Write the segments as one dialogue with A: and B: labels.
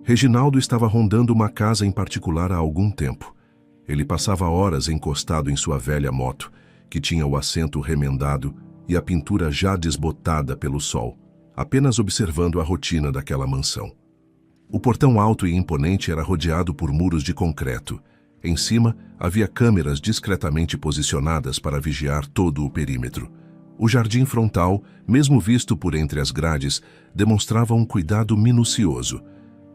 A: Reginaldo estava rondando uma casa em particular há algum tempo. Ele passava horas encostado em sua velha moto, que tinha o assento remendado e a pintura já desbotada pelo sol, apenas observando a rotina daquela mansão. O portão alto e imponente era rodeado por muros de concreto. Em cima, havia câmeras discretamente posicionadas para vigiar todo o perímetro. O jardim frontal, mesmo visto por entre as grades, demonstrava um cuidado minucioso.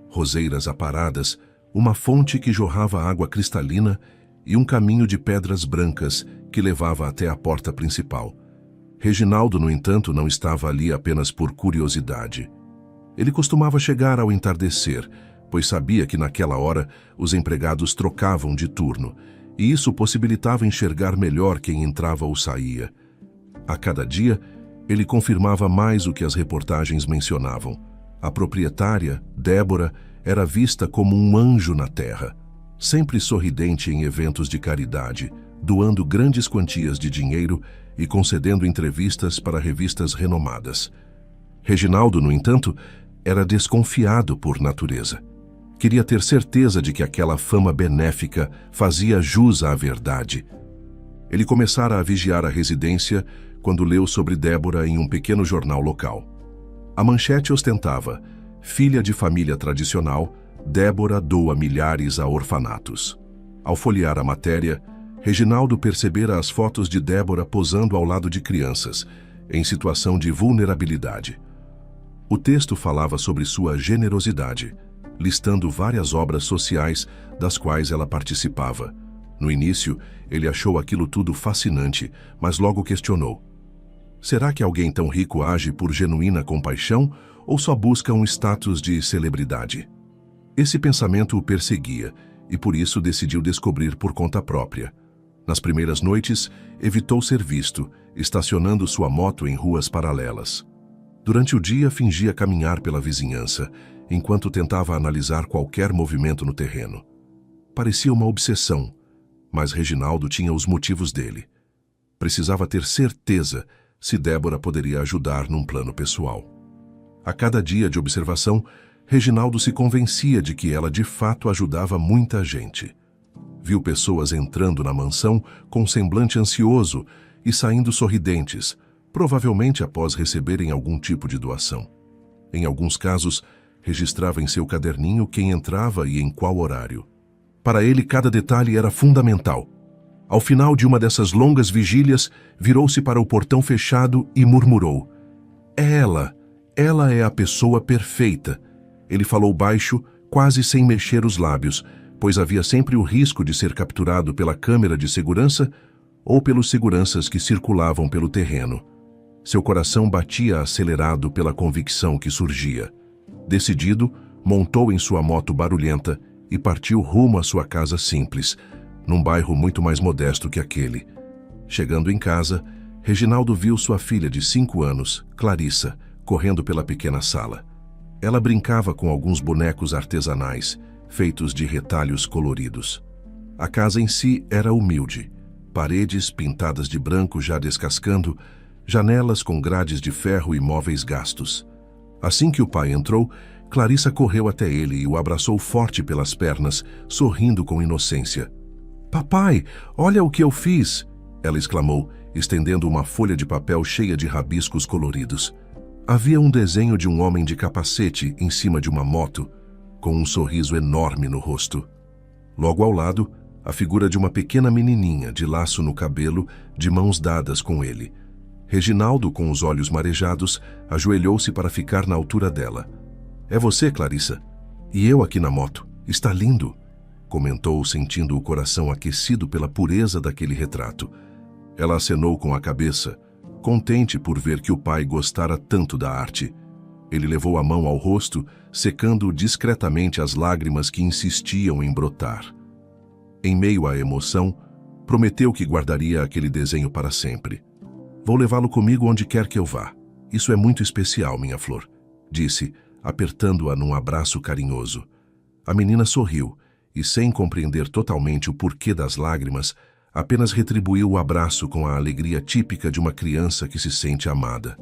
A: Roseiras aparadas, uma fonte que jorrava água cristalina e um caminho de pedras brancas que levava até a porta principal. Reginaldo, no entanto, não estava ali apenas por curiosidade. Ele costumava chegar ao entardecer, pois sabia que naquela hora os empregados trocavam de turno, e isso possibilitava enxergar melhor quem entrava ou saía. A cada dia, ele confirmava mais o que as reportagens mencionavam. A proprietária, Débora, era vista como um anjo na terra, sempre sorridente em eventos de caridade, doando grandes quantias de dinheiro e concedendo entrevistas para revistas renomadas. Reginaldo, no entanto, era desconfiado por natureza. Queria ter certeza de que aquela fama benéfica fazia jus à verdade. Ele começara a vigiar a residência quando leu sobre Débora em um pequeno jornal local. A manchete ostentava: filha de família tradicional, Débora doa milhares a orfanatos. Ao folhear a matéria, Reginaldo percebera as fotos de Débora posando ao lado de crianças, em situação de vulnerabilidade. O texto falava sobre sua generosidade, listando várias obras sociais das quais ela participava. No início, ele achou aquilo tudo fascinante, mas logo questionou: será que alguém tão rico age por genuína compaixão ou só busca um status de celebridade? Esse pensamento o perseguia e por isso decidiu descobrir por conta própria. Nas primeiras noites, evitou ser visto, estacionando sua moto em ruas paralelas. Durante o dia, fingia caminhar pela vizinhança, enquanto tentava analisar qualquer movimento no terreno. Parecia uma obsessão, mas Reginaldo tinha os motivos dele. Precisava ter certeza se Débora poderia ajudar num plano pessoal. A cada dia de observação, Reginaldo se convencia de que ela de fato ajudava muita gente. Viu pessoas entrando na mansão com semblante ansioso e saindo sorridentes, provavelmente após receberem algum tipo de doação. Em alguns casos, registrava em seu caderninho quem entrava e em qual horário. Para ele, cada detalhe era fundamental. Ao final de uma dessas longas vigílias, virou-se para o portão fechado e murmurou: ela é a pessoa perfeita. Ele falou baixo, quase sem mexer os lábios, pois havia sempre o risco de ser capturado pela câmera de segurança ou pelos seguranças que circulavam pelo terreno. Seu coração batia acelerado pela convicção que surgia. Decidido, montou em sua moto barulhenta e partiu rumo à sua casa simples, num bairro muito mais modesto que aquele. Chegando em casa, Reginaldo viu sua filha de 5 anos, Clarissa, correndo pela pequena sala. Ela brincava com alguns bonecos artesanais, feitos de retalhos coloridos. A casa em si era humilde. Paredes pintadas de branco já descascando, janelas com grades de ferro e móveis gastos. Assim que o pai entrou, Clarissa correu até ele e o abraçou forte pelas pernas, sorrindo com inocência. "Papai, olha o que eu fiz!" ela exclamou, estendendo uma folha de papel cheia de rabiscos coloridos. Havia um desenho de um homem de capacete em cima de uma moto, com um sorriso enorme no rosto. Logo ao lado, a figura de uma pequena menininha de laço no cabelo, de mãos dadas com ele. Reginaldo, com os olhos marejados, ajoelhou-se para ficar na altura dela. "É você, Clarissa? E eu aqui na moto. Está lindo", comentou, sentindo o coração aquecido pela pureza daquele retrato. Ela acenou com a cabeça, contente por ver que o pai gostara tanto da arte. Ele levou a mão ao rosto, secando discretamente as lágrimas que insistiam em brotar. Em meio à emoção, prometeu que guardaria aquele desenho para sempre. "Vou levá-lo comigo onde quer que eu vá. Isso é muito especial, minha flor", disse, apertando-a num abraço carinhoso. A menina sorriu e, sem compreender totalmente o porquê das lágrimas, apenas retribuiu o abraço com a alegria típica de uma criança que se sente amada.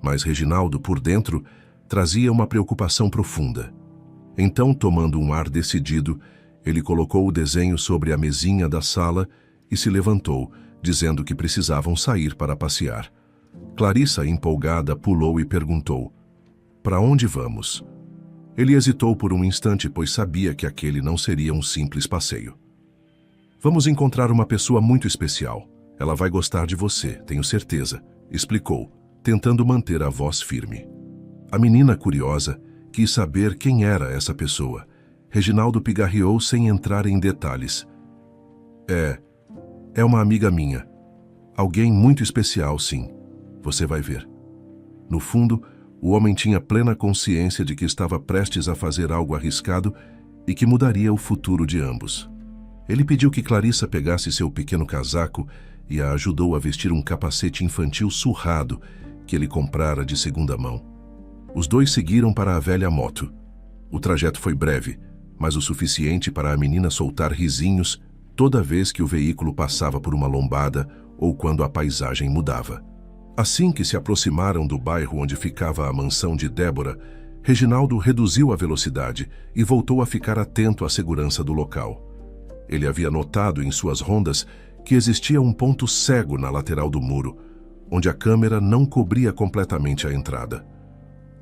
A: Mas Reginaldo, por dentro, trazia uma preocupação profunda. Então, tomando um ar decidido, ele colocou o desenho sobre a mesinha da sala e se levantou, dizendo que precisavam sair para passear. Clarissa, empolgada, pulou e perguntou: "Para onde vamos?" Ele hesitou por um instante, pois sabia que aquele não seria um simples passeio. "Vamos encontrar uma pessoa muito especial. Ela vai gostar de você, tenho certeza", explicou, tentando manter a voz firme. A menina, curiosa, quis saber quem era essa pessoa. Reginaldo pigarreou sem entrar em detalhes. É uma amiga minha. Alguém muito especial, sim. Você vai ver." No fundo, o homem tinha plena consciência de que estava prestes a fazer algo arriscado e que mudaria o futuro de ambos. Ele pediu que Clarissa pegasse seu pequeno casaco e a ajudou a vestir um capacete infantil surrado que ele comprara de segunda mão. Os dois seguiram para a velha moto. O trajeto foi breve, mas o suficiente para a menina soltar risinhos toda vez que o veículo passava por uma lombada ou quando a paisagem mudava. Assim que se aproximaram do bairro onde ficava a mansão de Débora, Reginaldo reduziu a velocidade e voltou a ficar atento à segurança do local. Ele havia notado em suas rondas que existia um ponto cego na lateral do muro, onde a câmera não cobria completamente a entrada.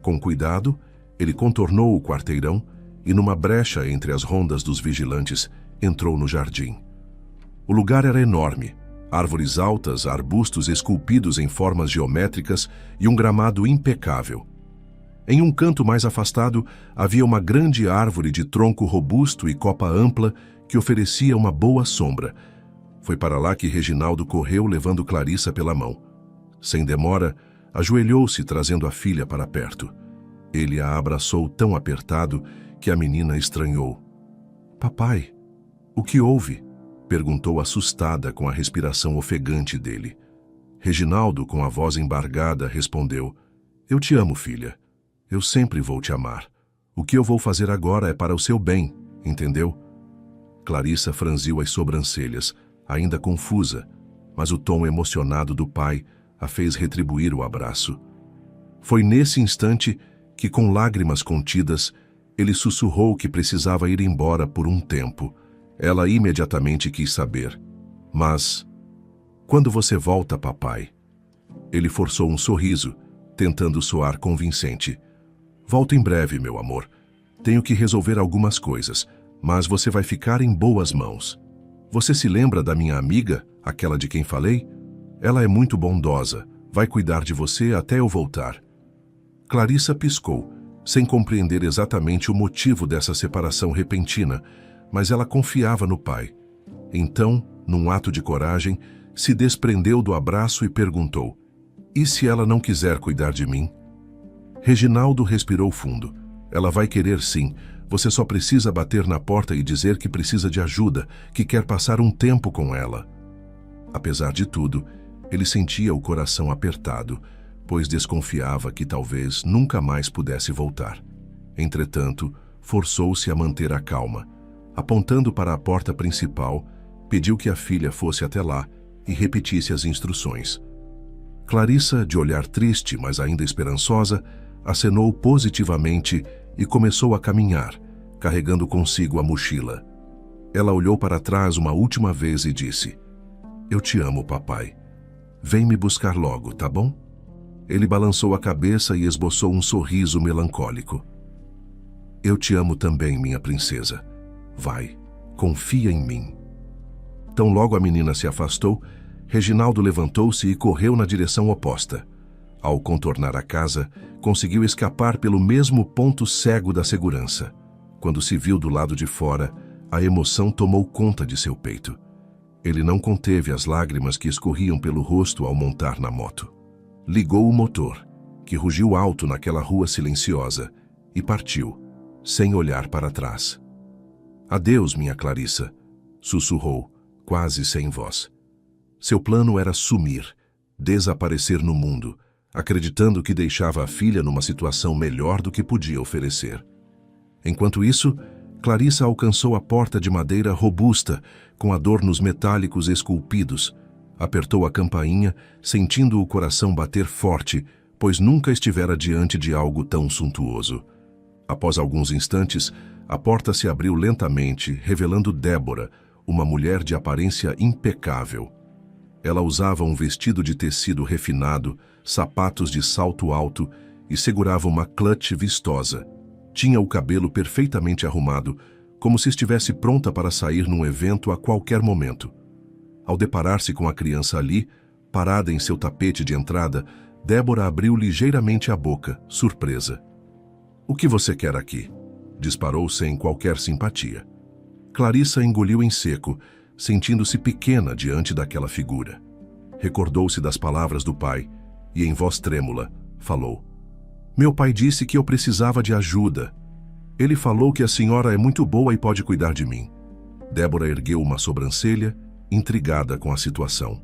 A: Com cuidado, ele contornou o quarteirão e, numa brecha entre as rondas dos vigilantes, entrou no jardim. O lugar era enorme, árvores altas, arbustos esculpidos em formas geométricas e um gramado impecável. Em um canto mais afastado, havia uma grande árvore de tronco robusto e copa ampla que oferecia uma boa sombra. Foi para lá que Reginaldo correu, levando Clarissa pela mão. Sem demora, ajoelhou-se, trazendo a filha para perto. Ele a abraçou tão apertado que a menina estranhou. "Papai, o que houve?" perguntou assustada com a respiração ofegante dele. Reginaldo, com a voz embargada, respondeu: "Eu te amo, filha. Eu sempre vou te amar. O que eu vou fazer agora é para o seu bem, entendeu?" Clarissa franziu as sobrancelhas, ainda confusa, mas o tom emocionado do pai a fez retribuir o abraço. Foi nesse instante que, com lágrimas contidas, ele sussurrou que precisava ir embora por um tempo. Ela imediatamente quis saber: "Mas quando você volta, papai?" Ele forçou um sorriso, tentando soar convincente. "Volto em breve, meu amor. Tenho que resolver algumas coisas, mas você vai ficar em boas mãos. Você se lembra da minha amiga, aquela de quem falei? Ela é muito bondosa, vai cuidar de você até eu voltar." Clarissa piscou, sem compreender exatamente o motivo dessa separação repentina, mas ela confiava no pai. Então, num ato de coragem, se desprendeu do abraço e perguntou: "E se ela não quiser cuidar de mim?" Reginaldo respirou fundo. "Ela vai querer sim. Você só precisa bater na porta e dizer que precisa de ajuda, que quer passar um tempo com ela." Apesar de tudo, ele sentia o coração apertado, pois desconfiava que talvez nunca mais pudesse voltar. Entretanto, forçou-se a manter a calma. Apontando para a porta principal, pediu que a filha fosse até lá e repetisse as instruções. Clarissa, de olhar triste, mas ainda esperançosa, acenou positivamente e começou a caminhar, carregando consigo a mochila. Ela olhou para trás uma última vez e disse: "Eu te amo, papai. Vem me buscar logo, tá bom?" Ele balançou a cabeça e esboçou um sorriso melancólico. "Eu te amo também, minha princesa. Vai, confia em mim." Tão logo a menina se afastou, Reginaldo levantou-se e correu na direção oposta. Ao contornar a casa, conseguiu escapar pelo mesmo ponto cego da segurança. Quando se viu do lado de fora, a emoção tomou conta de seu peito. Ele não conteve as lágrimas que escorriam pelo rosto ao montar na moto. Ligou o motor, que rugiu alto naquela rua silenciosa, e partiu, sem olhar para trás. "Adeus, minha Clarissa", sussurrou, quase sem voz. Seu plano era sumir, desaparecer no mundo, acreditando que deixava a filha numa situação melhor do que podia oferecer. Enquanto isso, Clarissa alcançou a porta de madeira robusta, com adornos metálicos esculpidos. Apertou a campainha, sentindo o coração bater forte, pois nunca estivera diante de algo tão suntuoso. Após alguns instantes, a porta se abriu lentamente, revelando Débora, uma mulher de aparência impecável. Ela usava um vestido de tecido refinado, sapatos de salto alto e segurava uma clutch vistosa. Tinha o cabelo perfeitamente arrumado, como se estivesse pronta para sair num evento a qualquer momento. Ao deparar-se com a criança ali, parada em seu tapete de entrada, Débora abriu ligeiramente a boca, surpresa. "O que você quer aqui?" disparou sem qualquer simpatia. Clarissa engoliu em seco, sentindo-se pequena diante daquela figura. Recordou-se das palavras do pai e, em voz trêmula, falou: "Meu pai disse que eu precisava de ajuda. Ele falou que a senhora é muito boa e pode cuidar de mim." Débora ergueu uma sobrancelha, intrigada com a situação.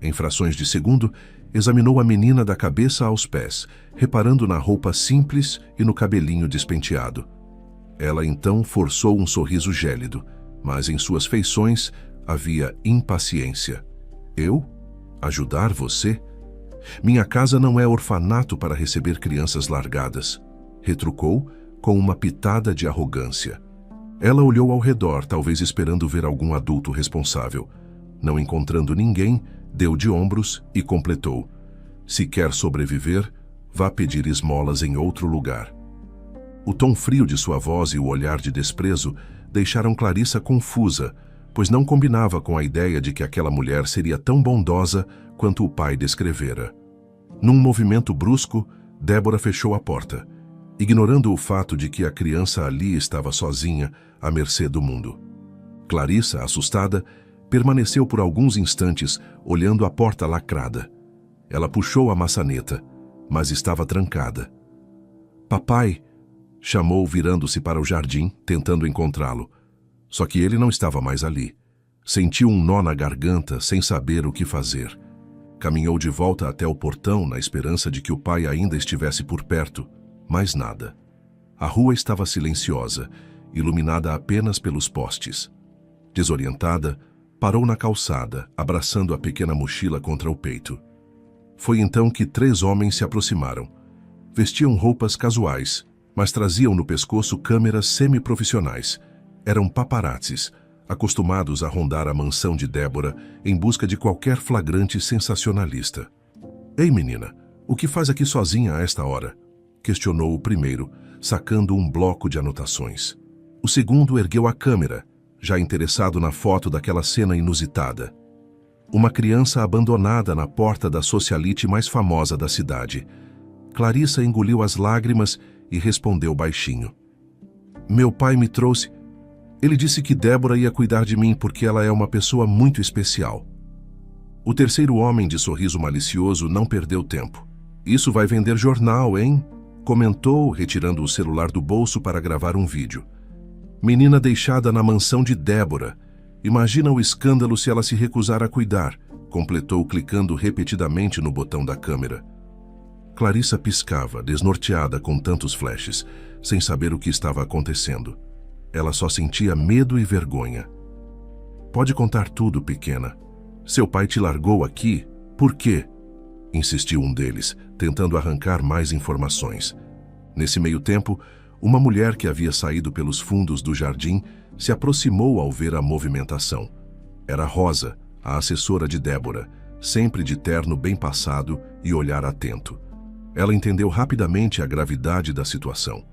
A: Em frações de segundo, examinou a menina da cabeça aos pés, reparando na roupa simples e no cabelinho despenteado. Ela então forçou um sorriso gélido, mas em suas feições havia impaciência. "Eu? Ajudar você? Minha casa não é orfanato para receber crianças largadas", retrucou com uma pitada de arrogância. Ela olhou ao redor, talvez esperando ver algum adulto responsável. Não encontrando ninguém, deu de ombros e completou: "Se quer sobreviver, vá pedir esmolas em outro lugar." O tom frio de sua voz e o olhar de desprezo deixaram Clarissa confusa, pois não combinava com a ideia de que aquela mulher seria tão bondosa quanto o pai descrevera. Num movimento brusco, Débora fechou a porta, ignorando o fato de que a criança ali estava sozinha, à mercê do mundo. Clarissa, assustada, permaneceu por alguns instantes olhando a porta lacrada. Ela puxou a maçaneta, mas estava trancada. "Papai!" chamou, virando-se para o jardim, tentando encontrá-lo. Só que ele não estava mais ali. Sentiu um nó na garganta, sem saber o que fazer. Caminhou de volta até o portão, na esperança de que o pai ainda estivesse por perto, mas nada. A rua estava silenciosa, iluminada apenas pelos postes. Desorientada, parou na calçada, abraçando a pequena mochila contra o peito. Foi então que 3 homens se aproximaram. Vestiam roupas casuais, mas traziam no pescoço câmeras semi-profissionais. Eram paparazzis, acostumados a rondar a mansão de Débora em busca de qualquer flagrante sensacionalista. "Ei, menina, o que faz aqui sozinha a esta hora?" questionou o primeiro, sacando um bloco de anotações. O segundo ergueu a câmera, já interessado na foto daquela cena inusitada. Uma criança abandonada na porta da socialite mais famosa da cidade. Clarissa engoliu as lágrimas e respondeu baixinho: "Meu pai me trouxe. Ele disse que Débora ia cuidar de mim porque ela é uma pessoa muito especial." O terceiro homem, de sorriso malicioso, não perdeu tempo. "Isso vai vender jornal, hein?" comentou, retirando o celular do bolso para gravar um vídeo. "Menina deixada na mansão de Débora. Imagina o escândalo se ela se recusar a cuidar", completou, clicando repetidamente no botão da câmera. Clarissa piscava, desnorteada com tantos flashes, sem saber o que estava acontecendo. Ela só sentia medo e vergonha. "Pode contar tudo, pequena. Seu pai te largou aqui? Por quê?" insistiu um deles, tentando arrancar mais informações. Nesse meio tempo, uma mulher que havia saído pelos fundos do jardim se aproximou ao ver a movimentação. Era Rosa, a assessora de Débora, sempre de terno bem passado e olhar atento. Ela entendeu rapidamente a gravidade da situação.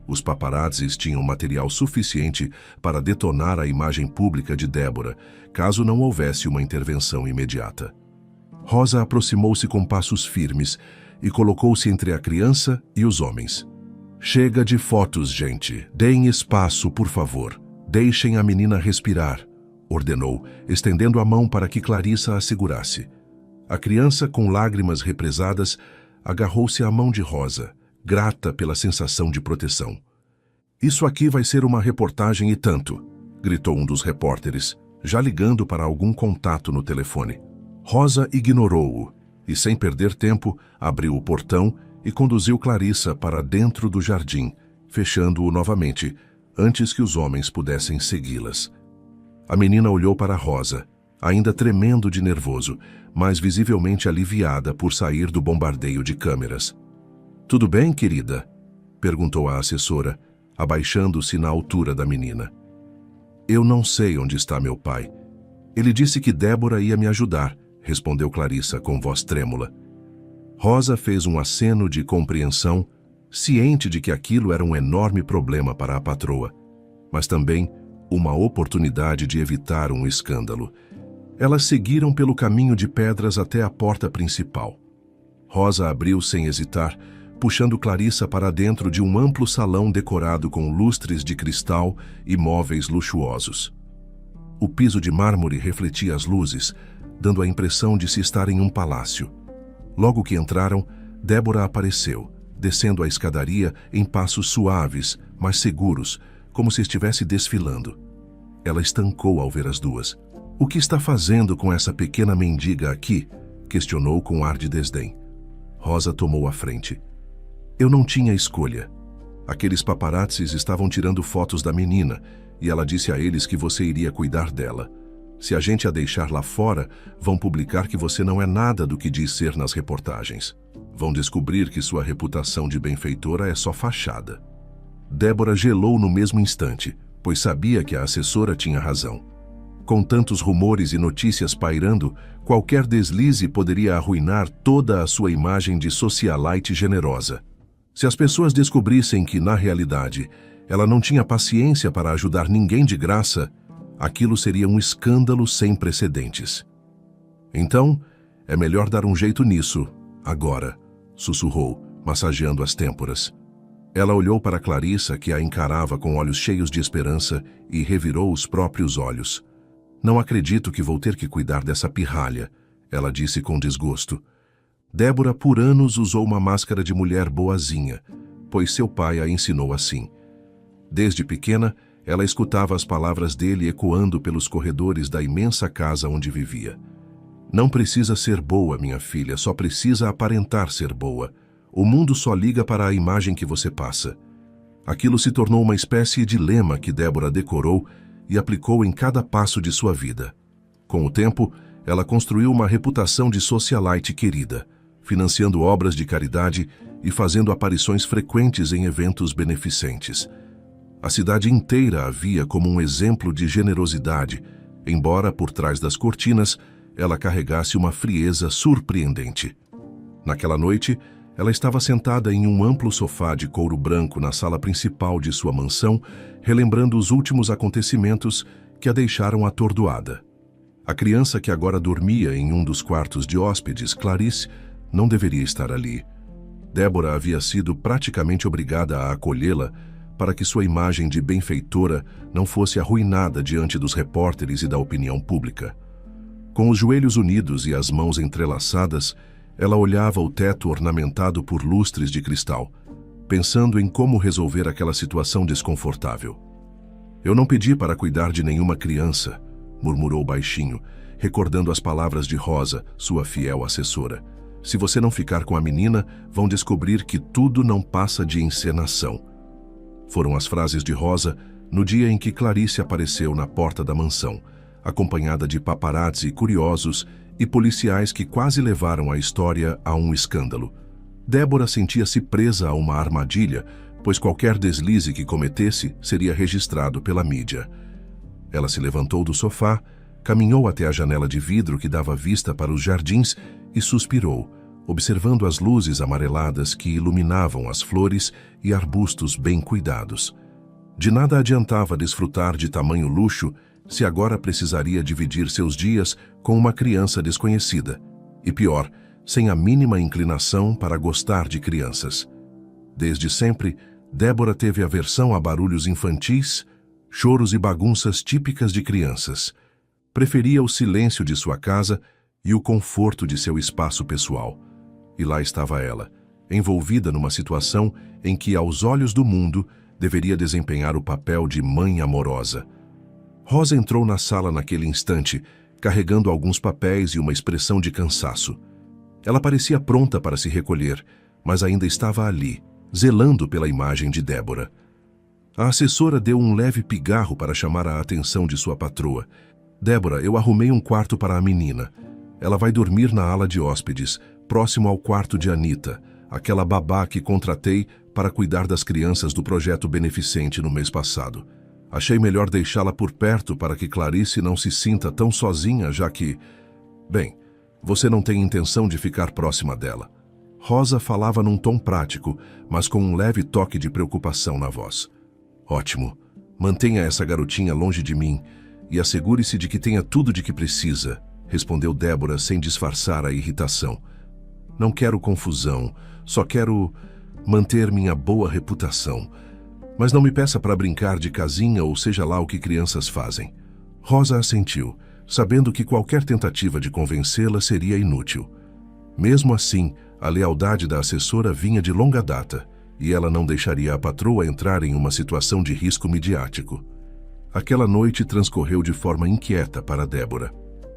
A: Os paparazzis tinham material suficiente para detonar a imagem pública de Débora, caso não houvesse uma intervenção imediata. Rosa aproximou-se com passos firmes e colocou-se entre a criança e os homens. "Chega de fotos, gente. Deem espaço, por favor. Deixem a menina respirar", ordenou, estendendo a mão para que Clarissa a segurasse. A criança, com lágrimas represadas, agarrou-se à mão de Rosa, grata pela sensação de proteção. "Isso aqui vai ser uma reportagem e tanto", gritou um dos repórteres, já ligando para algum contato no telefone. Rosa ignorou-o e, sem perder tempo, abriu o portão e conduziu Clarissa para dentro do jardim, fechando-o novamente, antes que os homens pudessem segui-las. A menina olhou para Rosa, ainda tremendo de nervoso, mas visivelmente aliviada por sair do bombardeio de câmeras. "Tudo bem, querida?" perguntou a assessora, abaixando-se na altura da menina. "Eu não sei onde está meu pai. Ele disse que Débora ia me ajudar", respondeu Clarissa com voz trêmula. Rosa fez um aceno de compreensão, ciente de que aquilo era um enorme problema para a patroa, mas também uma oportunidade de evitar um escândalo. Elas seguiram pelo caminho de pedras até a porta principal. Rosa abriu sem hesitar, puxando Clarissa para dentro de um amplo salão decorado com lustres de cristal e móveis luxuosos. O piso de mármore refletia as luzes, dando a impressão de se estar em um palácio. Logo que entraram, Débora apareceu, descendo a escadaria em passos suaves, mas seguros, como se estivesse desfilando. Ela estancou ao ver as duas. "O que está fazendo com essa pequena mendiga aqui?" questionou com ar de desdém. Rosa tomou a frente. "Eu não tinha escolha. Aqueles paparazzis estavam tirando fotos da menina, e ela disse a eles que você iria cuidar dela. Se a gente a deixar lá fora, vão publicar que você não é nada do que diz ser nas reportagens. Vão descobrir que sua reputação de benfeitora é só fachada." Débora gelou no mesmo instante, pois sabia que a assessora tinha razão. Com tantos rumores e notícias pairando, qualquer deslize poderia arruinar toda a sua imagem de socialite generosa. Se as pessoas descobrissem que, na realidade, ela não tinha paciência para ajudar ninguém de graça, aquilo seria um escândalo sem precedentes. "Então, é melhor dar um jeito nisso, agora", sussurrou, massageando as têmporas. Ela olhou para Clarissa, que a encarava com olhos cheios de esperança, e revirou os próprios olhos. "Não acredito que vou ter que cuidar dessa pirralha", ela disse com desgosto. Débora por anos usou uma máscara de mulher boazinha, pois seu pai a ensinou assim. Desde pequena, ela escutava as palavras dele ecoando pelos corredores da imensa casa onde vivia. "Não precisa ser boa, minha filha, só precisa aparentar ser boa. O mundo só liga para a imagem que você passa." Aquilo se tornou uma espécie de lema que Débora decorou e aplicou em cada passo de sua vida. Com o tempo, ela construiu uma reputação de socialite querida, financiando obras de caridade e fazendo aparições frequentes em eventos beneficentes. A cidade inteira a via como um exemplo de generosidade, embora por trás das cortinas ela carregasse uma frieza surpreendente. Naquela noite, ela estava sentada em um amplo sofá de couro branco na sala principal de sua mansão, relembrando os últimos acontecimentos que a deixaram atordoada. A criança que agora dormia em um dos quartos de hóspedes, Clarice, não deveria estar ali. Débora havia sido praticamente obrigada a acolhê-la para que sua imagem de benfeitora não fosse arruinada diante dos repórteres e da opinião pública. Com os joelhos unidos e as mãos entrelaçadas, ela olhava o teto ornamentado por lustres de cristal, pensando em como resolver aquela situação desconfortável. "Eu não pedi para cuidar de nenhuma criança", murmurou baixinho, recordando as palavras de Rosa, sua fiel assessora. "Se você não ficar com a menina, vão descobrir que tudo não passa de encenação." Foram as frases de Rosa no dia em que Clarice apareceu na porta da mansão, acompanhada de paparazzi curiosos e policiais que quase levaram a história a um escândalo. Débora sentia-se presa a uma armadilha, pois qualquer deslize que cometesse seria registrado pela mídia. Ela se levantou do sofá, caminhou até a janela de vidro que dava vista para os jardins e suspirou, observando as luzes amareladas que iluminavam as flores e arbustos bem cuidados. De nada adiantava desfrutar de tamanho luxo se agora precisaria dividir seus dias com uma criança desconhecida, e pior, sem a mínima inclinação para gostar de crianças. Desde sempre, Débora teve aversão a barulhos infantis, choros e bagunças típicas de crianças. Preferia o silêncio de sua casa e o conforto de seu espaço pessoal. E lá estava ela, envolvida numa situação em que, aos olhos do mundo, deveria desempenhar o papel de mãe amorosa. Rosa entrou na sala naquele instante, carregando alguns papéis e uma expressão de cansaço. Ela parecia pronta para se recolher, mas ainda estava ali, zelando pela imagem de Débora. A assessora deu um leve pigarro para chamar a atenção de sua patroa. Débora, eu arrumei um quarto para a menina. Ela vai dormir na ala de hóspedes, próximo ao quarto de Anita, aquela babá que contratei para cuidar das crianças do projeto beneficente no mês passado. Achei melhor deixá-la por perto para que Clarice não se sinta tão sozinha, já que... Bem, você não tem intenção de ficar próxima dela. Rosa falava num tom prático, mas com um leve toque de preocupação na voz. Ótimo. Mantenha essa garotinha longe de mim e assegure-se de que tenha tudo de que precisa, respondeu Débora sem disfarçar a irritação. Não quero confusão, só quero manter minha boa reputação. Mas não me peça para brincar de casinha ou seja lá o que crianças fazem. Rosa assentiu, sabendo que qualquer tentativa de convencê-la seria inútil. Mesmo assim, a lealdade da assessora vinha de longa data, e ela não deixaria a patroa entrar em uma situação de risco midiático. Aquela noite transcorreu de forma inquieta para Débora.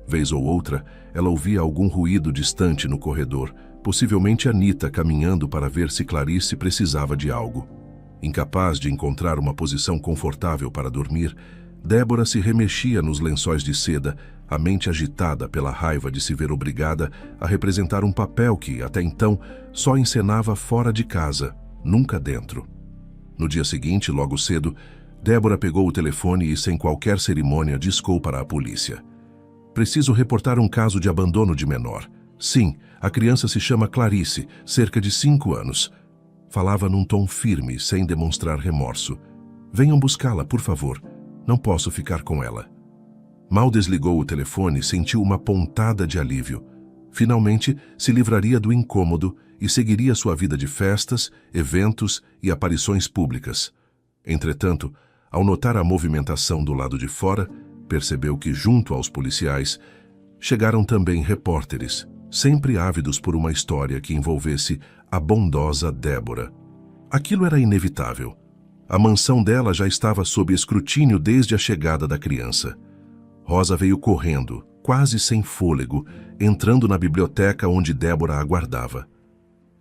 A: Vez ou outra, ela ouvia algum ruído distante no corredor, possivelmente Anita caminhando para ver se Clarice precisava de algo. Incapaz de encontrar uma posição confortável para dormir, Débora se remexia nos lençóis de seda, a mente agitada pela raiva de se ver obrigada a representar um papel que, até então, só encenava fora de casa, nunca dentro. No dia seguinte, logo cedo, Débora pegou o telefone e, sem qualquer cerimônia, discou para a polícia. Preciso reportar um caso de abandono de menor. Sim, a criança se chama Clarice, cerca de 5 anos. Falava num tom firme, sem demonstrar remorso. Venham buscá-la, por favor. Não posso ficar com ela. Mal desligou o telefone, sentiu uma pontada de alívio. Finalmente, se livraria do incômodo e seguiria sua vida de festas, eventos e aparições públicas. Entretanto, ao notar a movimentação do lado de fora, percebeu que, junto aos policiais, chegaram também repórteres, sempre ávidos por uma história que envolvesse a bondosa Débora. Aquilo era inevitável. A mansão dela já estava sob escrutínio desde a chegada da criança. Rosa veio correndo, quase sem fôlego, entrando na biblioteca onde Débora aguardava.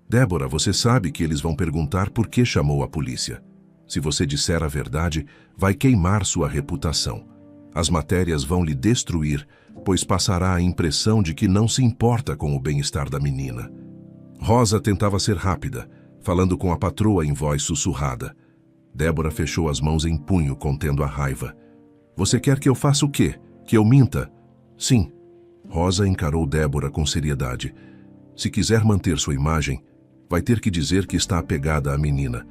A: Débora, você sabe que eles vão perguntar por que chamou a polícia. Se você disser a verdade, vai queimar sua reputação. As matérias vão lhe destruir, pois passará a impressão de que não se importa com o bem-estar da menina. Rosa tentava ser rápida, falando com a patroa em voz sussurrada. Débora fechou as mãos em punho, contendo a raiva. Você quer que eu faça o quê? Que eu minta? Sim. Rosa encarou Débora com seriedade. Se quiser manter sua imagem, vai ter que dizer que está apegada à menina,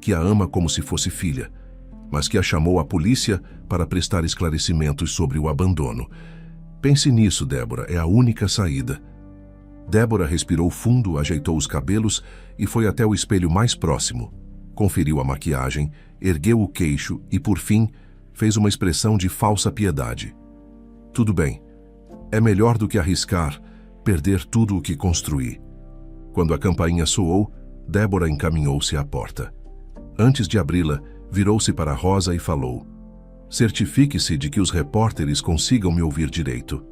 A: que a ama como se fosse filha, mas que a chamou à polícia para prestar esclarecimentos sobre o abandono. Pense nisso, Débora, é a única saída. Débora respirou fundo, ajeitou os cabelos e foi até o espelho mais próximo. Conferiu a maquiagem, ergueu o queixo e, por fim, fez uma expressão de falsa piedade. Tudo bem. É melhor do que arriscar, perder tudo o que construí. Quando a campainha soou, Débora encaminhou-se à porta. Antes de abri-la, virou-se para Rosa e falou: certifique-se de que os repórteres consigam me ouvir direito.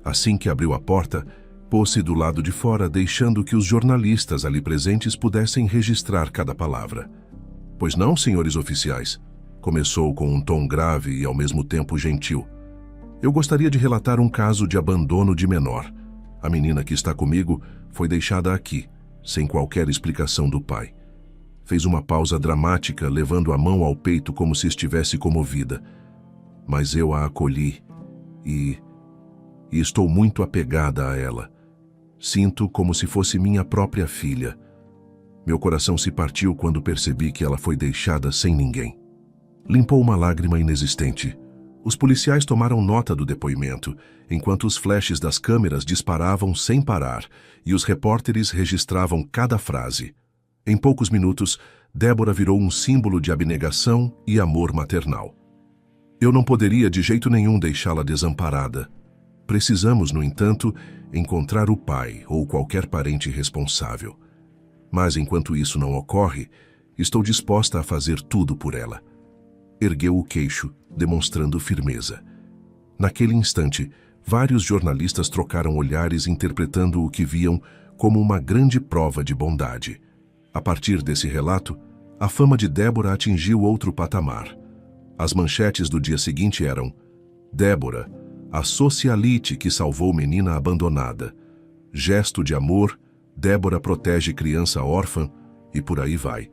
A: Assim que abriu a porta, pôs-se do lado de fora, deixando que os jornalistas ali presentes pudessem registrar cada palavra. Pois não, senhores oficiais? Começou com um tom grave e ao mesmo tempo gentil. Eu gostaria de relatar um caso de abandono de menor. A menina que está comigo foi deixada aqui, sem qualquer explicação do pai. Fez uma pausa dramática, levando a mão ao peito como se estivesse comovida. Mas eu a acolhi e estou muito apegada a ela. Sinto como se fosse minha própria filha. Meu coração se partiu quando percebi que ela foi deixada sem ninguém. Limpou uma lágrima inexistente. Os policiais tomaram nota do depoimento, enquanto os flashes das câmeras disparavam sem parar e os repórteres registravam cada frase. Em poucos minutos, Débora virou um símbolo de abnegação e amor maternal. Eu não poderia de jeito nenhum deixá-la desamparada. Precisamos, no entanto, encontrar o pai ou qualquer parente responsável. Mas enquanto isso não ocorre, estou disposta a fazer tudo por ela. Ergueu o queixo, demonstrando firmeza. Naquele instante, vários jornalistas trocaram olhares interpretando o que viam como uma grande prova de bondade. A partir desse relato, a fama de Débora atingiu outro patamar. As manchetes do dia seguinte eram: Débora, a socialite que salvou menina abandonada. Gesto de amor, Débora protege criança órfã, e por aí vai.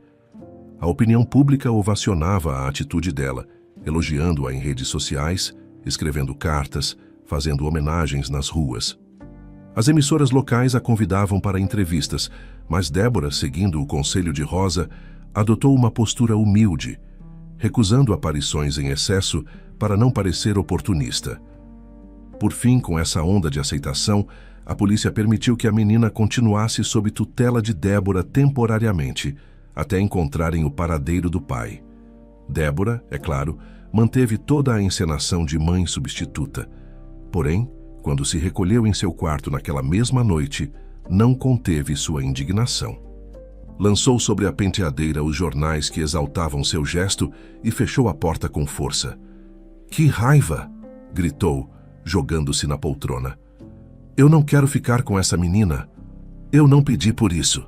A: A opinião pública ovacionava a atitude dela, elogiando-a em redes sociais, escrevendo cartas, fazendo homenagens nas ruas. As emissoras locais a convidavam para entrevistas, mas Débora, seguindo o conselho de Rosa, adotou uma postura humilde, recusando aparições em excesso para não parecer oportunista. Por fim, com essa onda de aceitação, a polícia permitiu que a menina continuasse sob tutela de Débora temporariamente, até encontrarem o paradeiro do pai. Débora, é claro, manteve toda a encenação de mãe substituta. Porém, quando se recolheu em seu quarto naquela mesma noite, não conteve sua indignação. Lançou sobre a penteadeira os jornais que exaltavam seu gesto e fechou a porta com força. "Que raiva!" gritou, jogando-se na poltrona. "Eu não quero ficar com essa menina. Eu não pedi por isso."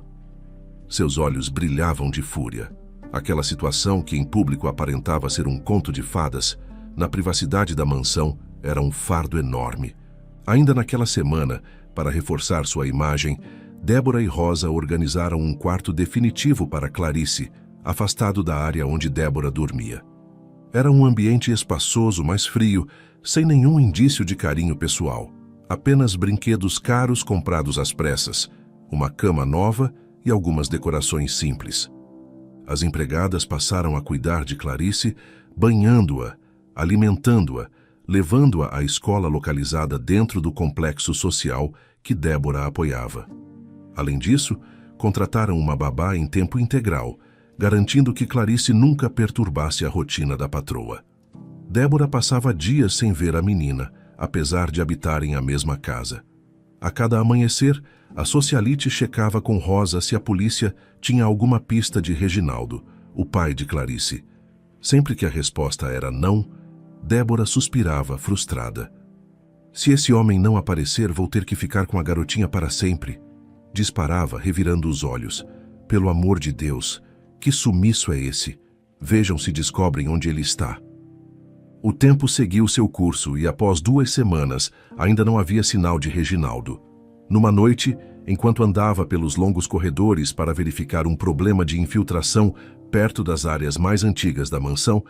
A: Seus olhos brilhavam de fúria. Aquela situação que em público aparentava ser um conto de fadas, na privacidade da mansão, era um fardo enorme. Ainda naquela semana, para reforçar sua imagem, Débora e Rosa organizaram um quarto definitivo para Clarice, afastado da área onde Débora dormia. Era um ambiente espaçoso, mas frio, sem nenhum indício de carinho pessoal. Apenas brinquedos caros comprados às pressas, uma cama nova e algumas decorações simples. As empregadas passaram a cuidar de Clarice, banhando-a, alimentando-a, levando-a à escola localizada dentro do complexo social que Débora apoiava. Além disso, contrataram uma babá em tempo integral, garantindo que Clarice nunca perturbasse a rotina da patroa. Débora passava dias sem ver a menina, apesar de habitarem a mesma casa. A cada amanhecer, a socialite checava com Rosa se a polícia tinha alguma pista de Reginaldo, o pai de Clarice. Sempre que a resposta era não, Débora suspirava, frustrada. "Se esse homem não aparecer, vou ter que ficar com a garotinha para sempre", disparava, revirando os olhos. "Pelo amor de Deus, que sumiço é esse? Vejam se descobrem onde ele está." O tempo seguiu seu curso e, após 2 semanas, ainda não havia sinal de Reginaldo. Numa noite, enquanto andava pelos longos corredores para verificar um problema de infiltração perto das áreas mais antigas da mansão,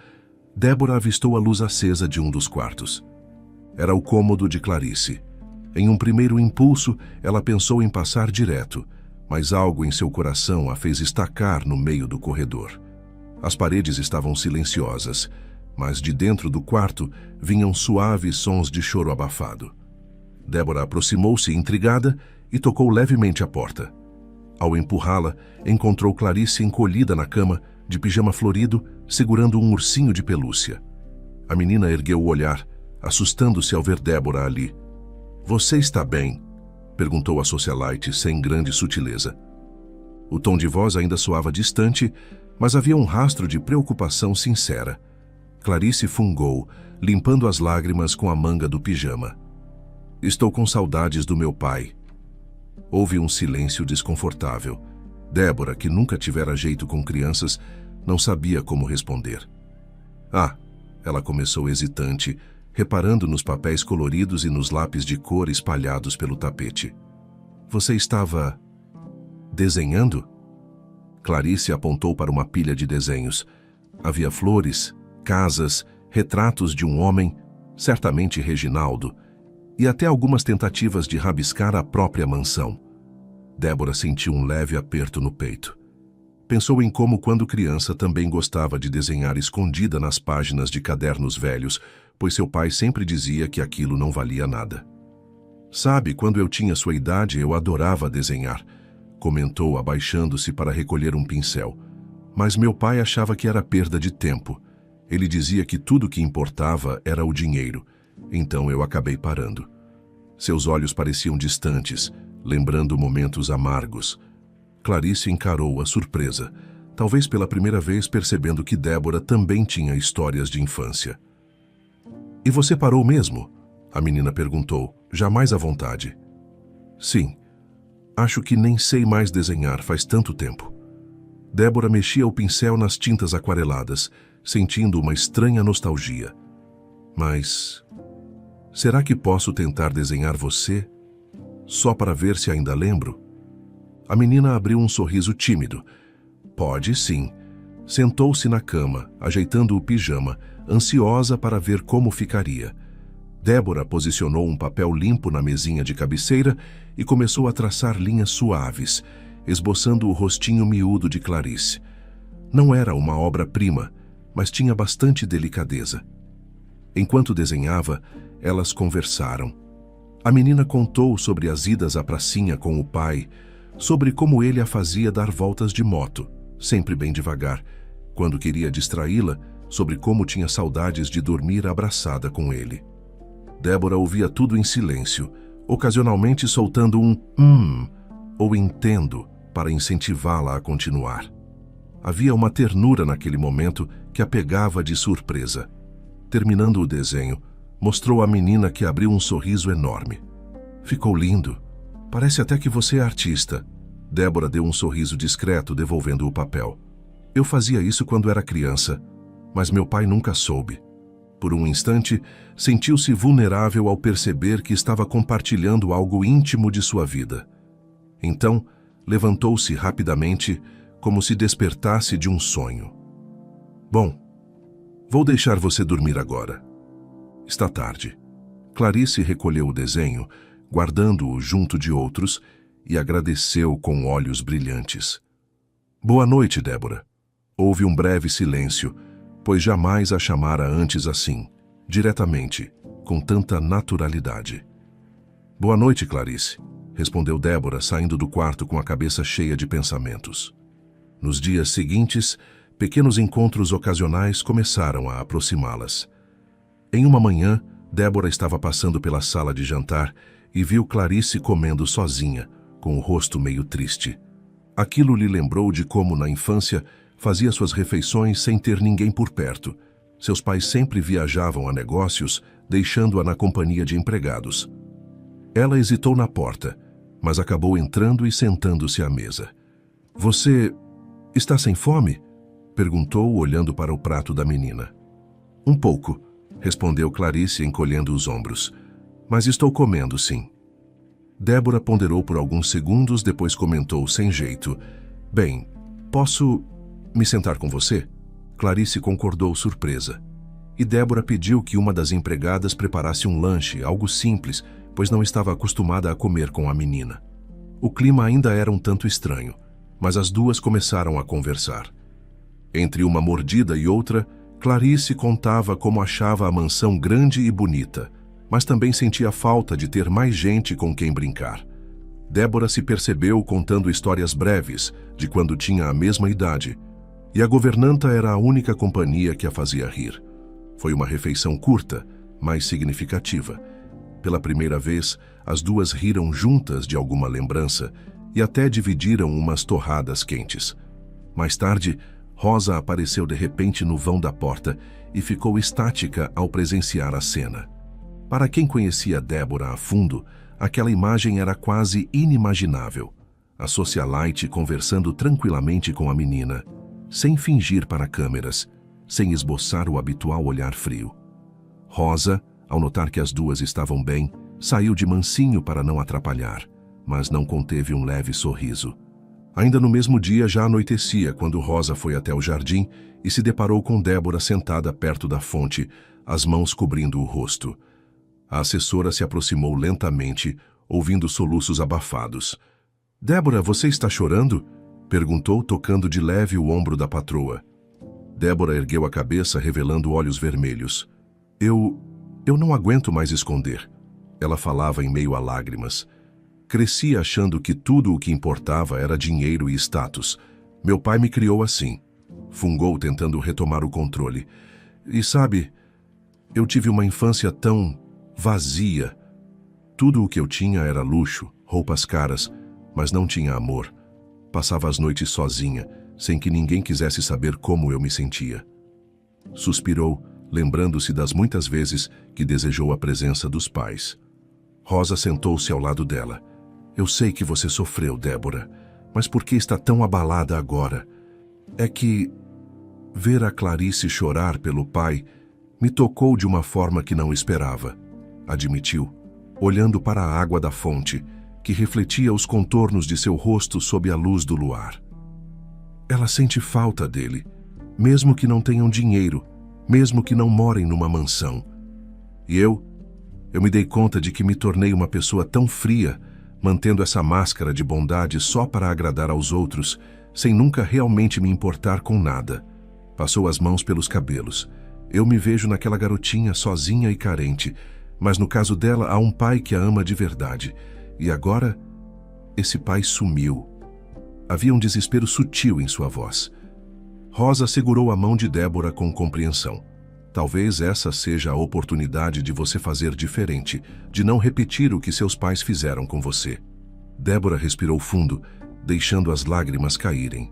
A: Débora avistou a luz acesa de um dos quartos. Era o cômodo de Clarice. Em um primeiro impulso, ela pensou em passar direto, mas algo em seu coração a fez estacar no meio do corredor. As paredes estavam silenciosas, mas de dentro do quarto vinham suaves sons de choro abafado. Débora aproximou-se intrigada e tocou levemente a porta. Ao empurrá-la, encontrou Clarice encolhida na cama, de pijama florido, segurando um ursinho de pelúcia. A menina ergueu o olhar, assustando-se ao ver Débora ali. "Você está bem?" perguntou a socialite sem grande sutileza. O tom de voz ainda soava distante, mas havia um rastro de preocupação sincera. Clarice fungou, limpando as lágrimas com a manga do pijama. "Estou com saudades do meu pai." Houve um silêncio desconfortável. Débora, que nunca tivera jeito com crianças, não sabia como responder. "Ah", ela começou hesitante, reparando nos papéis coloridos e nos lápis de cor espalhados pelo tapete. "Você estava desenhando?" Clarice apontou para uma pilha de desenhos. Havia flores, casas, retratos de um homem, certamente Reginaldo, e até algumas tentativas de rabiscar a própria mansão. Débora sentiu um leve aperto no peito. Pensou em como, quando criança, também gostava de desenhar escondida nas páginas de cadernos velhos, pois seu pai sempre dizia que aquilo não valia nada. "Sabe, quando eu tinha sua idade, eu adorava desenhar", comentou, abaixando-se para recolher um pincel. "Mas meu pai achava que era perda de tempo. Ele dizia que tudo que importava era o dinheiro, então eu acabei parando." Seus olhos pareciam distantes, lembrando momentos amargos. Clarice encarou-a surpresa, talvez pela primeira vez percebendo que Débora também tinha histórias de infância. "E você parou mesmo?" a menina perguntou, já mais à vontade. "Sim. Acho que nem sei mais desenhar faz tanto tempo." Débora mexia o pincel nas tintas aquareladas, sentindo uma estranha nostalgia. Mas... será que posso tentar desenhar você? Só para ver se ainda lembro? A menina abriu um sorriso tímido. Pode sim. Sentou-se na cama, ajeitando o pijama, ansiosa para ver como ficaria. Débora posicionou um papel limpo na mesinha de cabeceira e começou a traçar linhas suaves, esboçando o rostinho miúdo de Clarice. Não era uma obra-prima, mas tinha bastante delicadeza. Enquanto desenhava, elas conversaram. A menina contou sobre as idas à pracinha com o pai, sobre como ele a fazia dar voltas de moto, sempre bem devagar, quando queria distraí-la, sobre como tinha saudades de dormir abraçada com ele. Débora ouvia tudo em silêncio, ocasionalmente soltando um ou entendo para incentivá-la a continuar. Havia uma ternura naquele momento que a pegava de surpresa. Terminando o desenho, mostrou à menina que abriu um sorriso enorme. Ficou lindo. Parece até que você é artista. Débora deu um sorriso discreto, devolvendo o papel. Eu fazia isso quando era criança, mas meu pai nunca soube. Por um instante, sentiu-se vulnerável ao perceber que estava compartilhando algo íntimo de sua vida. Então, levantou-se rapidamente, como se despertasse de um sonho. Bom, vou deixar você dormir agora. Está tarde. Clarice recolheu o desenho, guardando-o junto de outros, e agradeceu com olhos brilhantes. Boa noite, Débora. Houve um breve silêncio, pois jamais a chamara antes assim, diretamente, com tanta naturalidade. Boa noite, Clarice, respondeu Débora, saindo do quarto com a cabeça cheia de pensamentos. Nos dias seguintes, pequenos encontros ocasionais começaram a aproximá-las. Em uma manhã, Débora estava passando pela sala de jantar e viu Clarice comendo sozinha, com o rosto meio triste. Aquilo lhe lembrou de como, na infância, fazia suas refeições sem ter ninguém por perto. Seus pais sempre viajavam a negócios, deixando-a na companhia de empregados. Ela hesitou na porta, mas acabou entrando e sentando-se à mesa. Você está sem fome? Perguntou, olhando para o prato da menina. Um pouco, respondeu Clarice, encolhendo os ombros. Mas estou comendo, sim. Débora ponderou por alguns segundos, depois comentou sem jeito. Bem, posso me sentar com você? Clarice concordou surpresa. E Débora pediu que uma das empregadas preparasse um lanche, algo simples, pois não estava acostumada a comer com a menina. O clima ainda era um tanto estranho, mas as duas começaram a conversar. Entre uma mordida e outra, Clarice contava como achava a mansão grande e bonita, mas também sentia falta de ter mais gente com quem brincar. Débora se percebeu contando histórias breves de quando tinha a mesma idade, e a governanta era a única companhia que a fazia rir. Foi uma refeição curta, mas significativa. Pela primeira vez, as duas riram juntas de alguma lembrança e até dividiram umas torradas quentes. Mais tarde, Rosa apareceu de repente no vão da porta e ficou estática ao presenciar a cena. Para quem conhecia Débora a fundo, aquela imagem era quase inimaginável. A socialite conversando tranquilamente com a menina, sem fingir para câmeras, sem esboçar o habitual olhar frio. Rosa, ao notar que as duas estavam bem, saiu de mansinho para não atrapalhar, mas não conteve um leve sorriso. Ainda no mesmo dia já anoitecia quando Rosa foi até o jardim e se deparou com Débora sentada perto da fonte, as mãos cobrindo o rosto. A assessora se aproximou lentamente, ouvindo soluços abafados. — Débora, você está chorando? Perguntou, tocando de leve o ombro da patroa. Débora ergueu a cabeça, revelando olhos vermelhos. Eu não aguento mais esconder. Ela falava em meio a lágrimas. Cresci achando que tudo o que importava era dinheiro e status. Meu pai me criou assim. Fungou, tentando retomar o controle. E sabe, eu tive uma infância tão vazia. Tudo o que eu tinha era luxo, roupas caras, mas não tinha amor. Passava as noites sozinha, sem que ninguém quisesse saber como eu me sentia. Suspirou, lembrando-se das muitas vezes que desejou a presença dos pais. Rosa sentou-se ao lado dela. Eu sei que você sofreu, Débora, mas por que está tão abalada agora? É que ver a Clarice chorar pelo pai me tocou de uma forma que não esperava, admitiu, olhando para a água da fonte, que refletia os contornos de seu rosto sob a luz do luar. Ela sente falta dele, mesmo que não tenham dinheiro, mesmo que não morem numa mansão. E eu me dei conta de que me tornei uma pessoa tão fria, mantendo essa máscara de bondade só para agradar aos outros, sem nunca realmente me importar com nada. Passou as mãos pelos cabelos. Eu me vejo naquela garotinha sozinha e carente, mas no caso dela há um pai que a ama de verdade. E agora, esse pai sumiu. Havia um desespero sutil em sua voz. Rosa segurou a mão de Débora com compreensão. Talvez essa seja a oportunidade de você fazer diferente, de não repetir o que seus pais fizeram com você. Débora respirou fundo, deixando as lágrimas caírem.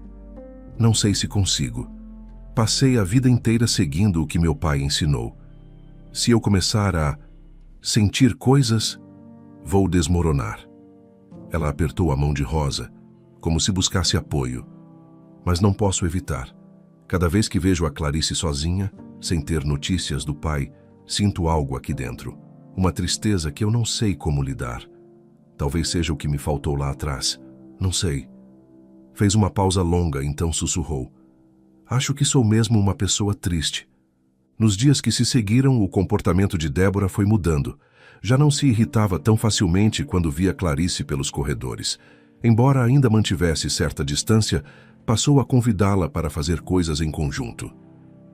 A: Não sei se consigo. Passei a vida inteira seguindo o que meu pai ensinou. Se eu começar a sentir coisas, vou desmoronar. Ela apertou a mão de Rosa, como se buscasse apoio. Mas não posso evitar. Cada vez que vejo a Clarice sozinha, sem ter notícias do pai, sinto algo aqui dentro. Uma tristeza que eu não sei como lidar. Talvez seja o que me faltou lá atrás. Não sei. Fez uma pausa longa, então sussurrou. Acho que sou mesmo uma pessoa triste. Nos dias que se seguiram, o comportamento de Débora foi mudando. Já não se irritava tão facilmente quando via Clarice pelos corredores. Embora ainda mantivesse certa distância, passou a convidá-la para fazer coisas em conjunto.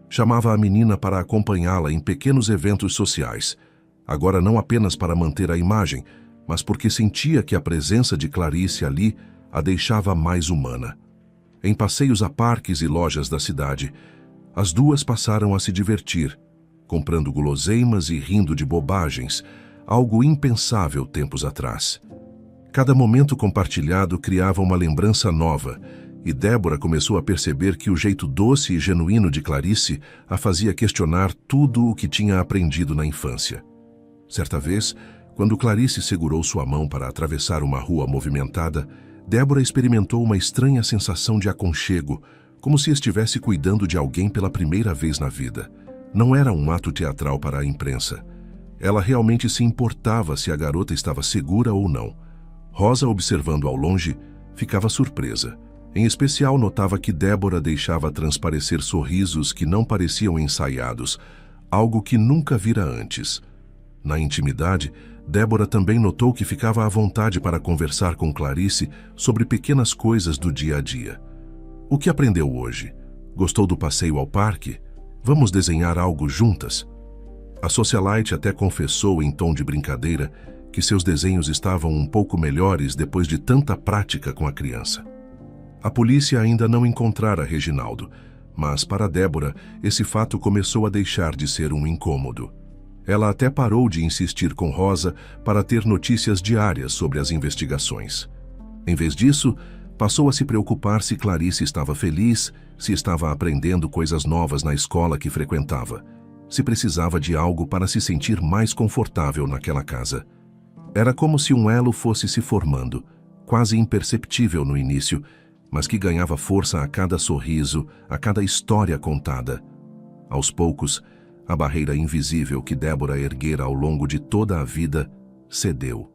A: Chamava a menina para acompanhá-la em pequenos eventos sociais. Agora não apenas para manter a imagem, mas porque sentia que a presença de Clarice ali a deixava mais humana. Em passeios a parques e lojas da cidade, as duas passaram a se divertir, comprando guloseimas e rindo de bobagens, algo impensável tempos atrás. Cada momento compartilhado criava uma lembrança nova, e Débora começou a perceber que o jeito doce e genuíno de Clarice a fazia questionar tudo o que tinha aprendido na infância. Certa vez, quando Clarice segurou sua mão para atravessar uma rua movimentada, Débora experimentou uma estranha sensação de aconchego, como se estivesse cuidando de alguém pela primeira vez na vida. Não era um ato teatral para a imprensa. Ela realmente se importava se a garota estava segura ou não. Rosa, observando ao longe, ficava surpresa. Em especial, notava que Débora deixava transparecer sorrisos que não pareciam ensaiados, algo que nunca vira antes. Na intimidade, Débora também notou que ficava à vontade para conversar com Clarice sobre pequenas coisas do dia a dia. O que aprendeu hoje? Gostou do passeio ao parque? Vamos desenhar algo juntas? A socialite até confessou em tom de brincadeira que seus desenhos estavam um pouco melhores depois de tanta prática com a criança. A polícia ainda não encontrara Reginaldo, mas para Débora esse fato começou a deixar de ser um incômodo. Ela até parou de insistir com Rosa para ter notícias diárias sobre as investigações. Em vez disso, passou a se preocupar se Clarice estava feliz, se estava aprendendo coisas novas na escola que frequentava, se precisava de algo para se sentir mais confortável naquela casa. Era como se um elo fosse se formando, quase imperceptível no início, mas que ganhava força a cada sorriso, a cada história contada. Aos poucos, a barreira invisível que Débora erguera ao longo de toda a vida cedeu.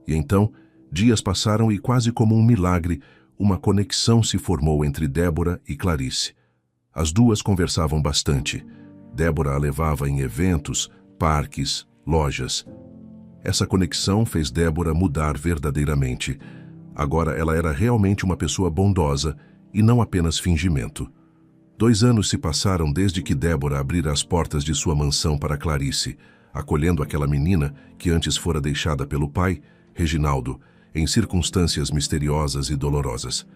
A: E então, dias passaram e quase como um milagre, uma conexão se formou entre Débora e Clarice. As duas conversavam bastante. Débora a levava em eventos, parques, lojas. Essa conexão fez Débora mudar verdadeiramente. Agora ela era realmente uma pessoa bondosa e não apenas fingimento. 2 anos se passaram desde que Débora abrira as portas de sua mansão para Clarice, acolhendo aquela menina que antes fora deixada pelo pai, Reginaldo, em circunstâncias misteriosas e dolorosas.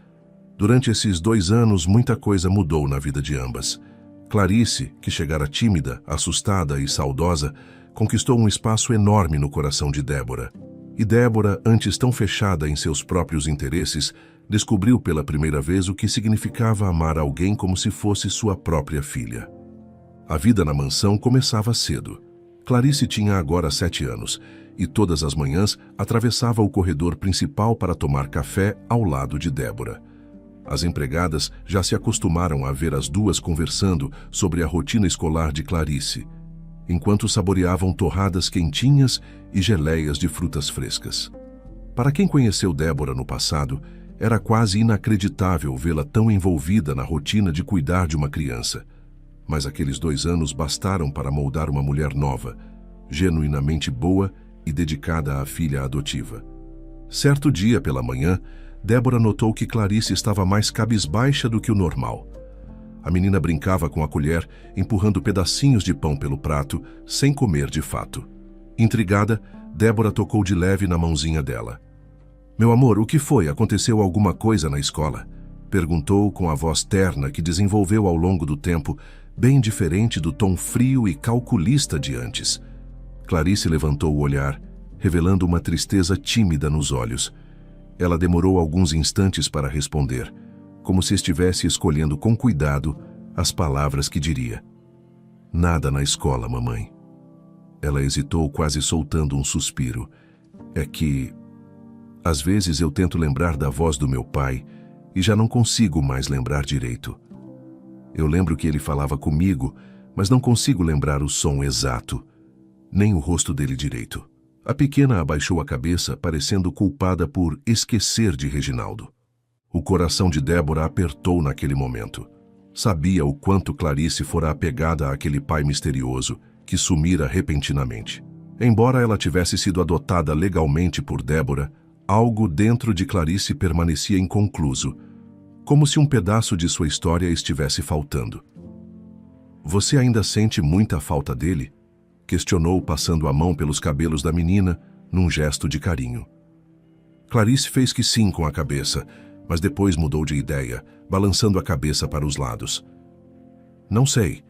A: Durante esses 2 anos, muita coisa mudou na vida de ambas. Clarice, que chegara tímida, assustada e saudosa, conquistou um espaço enorme no coração de Débora. E Débora, antes tão fechada em seus próprios interesses, descobriu pela primeira vez o que significava amar alguém como se fosse sua própria filha. A vida na mansão começava cedo. Clarice tinha agora 7 anos e todas as manhãs atravessava o corredor principal para tomar café ao lado de Débora. As empregadas já se acostumaram a ver as duas conversando sobre a rotina escolar de Clarice, enquanto saboreavam torradas quentinhas e geleias de frutas frescas. Para quem conheceu Débora no passado, era quase inacreditável vê-la tão envolvida na rotina de cuidar de uma criança. Mas aqueles 2 anos bastaram para moldar uma mulher nova, genuinamente boa e dedicada à filha adotiva. Certo dia pela manhã, Débora notou que Clarice estava mais cabisbaixa do que o normal. A menina brincava com a colher, empurrando pedacinhos de pão pelo prato, sem comer de fato. Intrigada, Débora tocou de leve na mãozinha dela. "Meu amor, o que foi? Aconteceu alguma coisa na escola?" Perguntou com a voz terna que desenvolveu ao longo do tempo, bem diferente do tom frio e calculista de antes. Clarice levantou o olhar, revelando uma tristeza tímida nos olhos. Ela demorou alguns instantes para responder, como se estivesse escolhendo com cuidado as palavras que diria. "Nada na escola, mamãe." Ela hesitou, quase soltando um suspiro. "É que, às vezes eu tento lembrar da voz do meu pai e já não consigo mais lembrar direito. Eu lembro que ele falava comigo, mas não consigo lembrar o som exato, nem o rosto dele direito." A pequena abaixou a cabeça, parecendo culpada por esquecer de Reginaldo. O coração de Débora apertou naquele momento. Sabia o quanto Clarice fora apegada àquele pai misterioso que sumira repentinamente. Embora ela tivesse sido adotada legalmente por Débora, algo dentro de Clarice permanecia inconcluso, como se um pedaço de sua história estivesse faltando. "Você ainda sente muita falta dele?" questionou, passando a mão pelos cabelos da menina, num gesto de carinho. Clarice fez que sim com a cabeça, mas depois mudou de ideia, balançando a cabeça para os lados. "Não sei.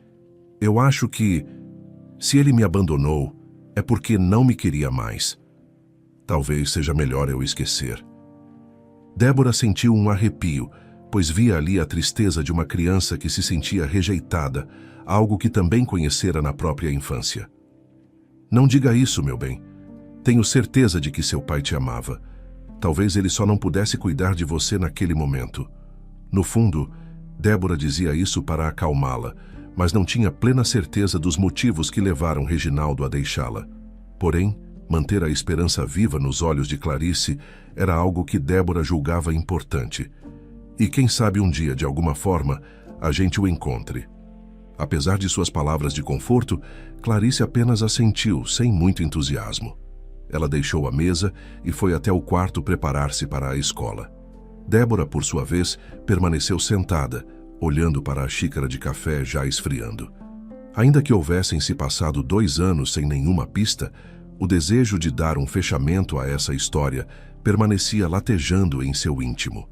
A: Eu acho que, se ele me abandonou, é porque não me queria mais. Talvez seja melhor eu esquecer." Débora sentiu um arrepio, pois via ali a tristeza de uma criança que se sentia rejeitada, algo que também conhecera na própria infância. "Não diga isso, meu bem. Tenho certeza de que seu pai te amava. Talvez ele só não pudesse cuidar de você naquele momento." No fundo, Débora dizia isso para acalmá-la, mas não tinha plena certeza dos motivos que levaram Reginaldo a deixá-la. Porém, manter a esperança viva nos olhos de Clarice era algo que Débora julgava importante. E quem sabe um dia, de alguma forma, a gente o encontre. Apesar de suas palavras de conforto, Clarice apenas assentiu, sem muito entusiasmo. Ela deixou a mesa e foi até o quarto preparar-se para a escola. Débora, por sua vez, permaneceu sentada, olhando para a xícara de café já esfriando. Ainda que houvessem se passado 2 anos sem nenhuma pista, o desejo de dar um fechamento a essa história permanecia latejando em seu íntimo.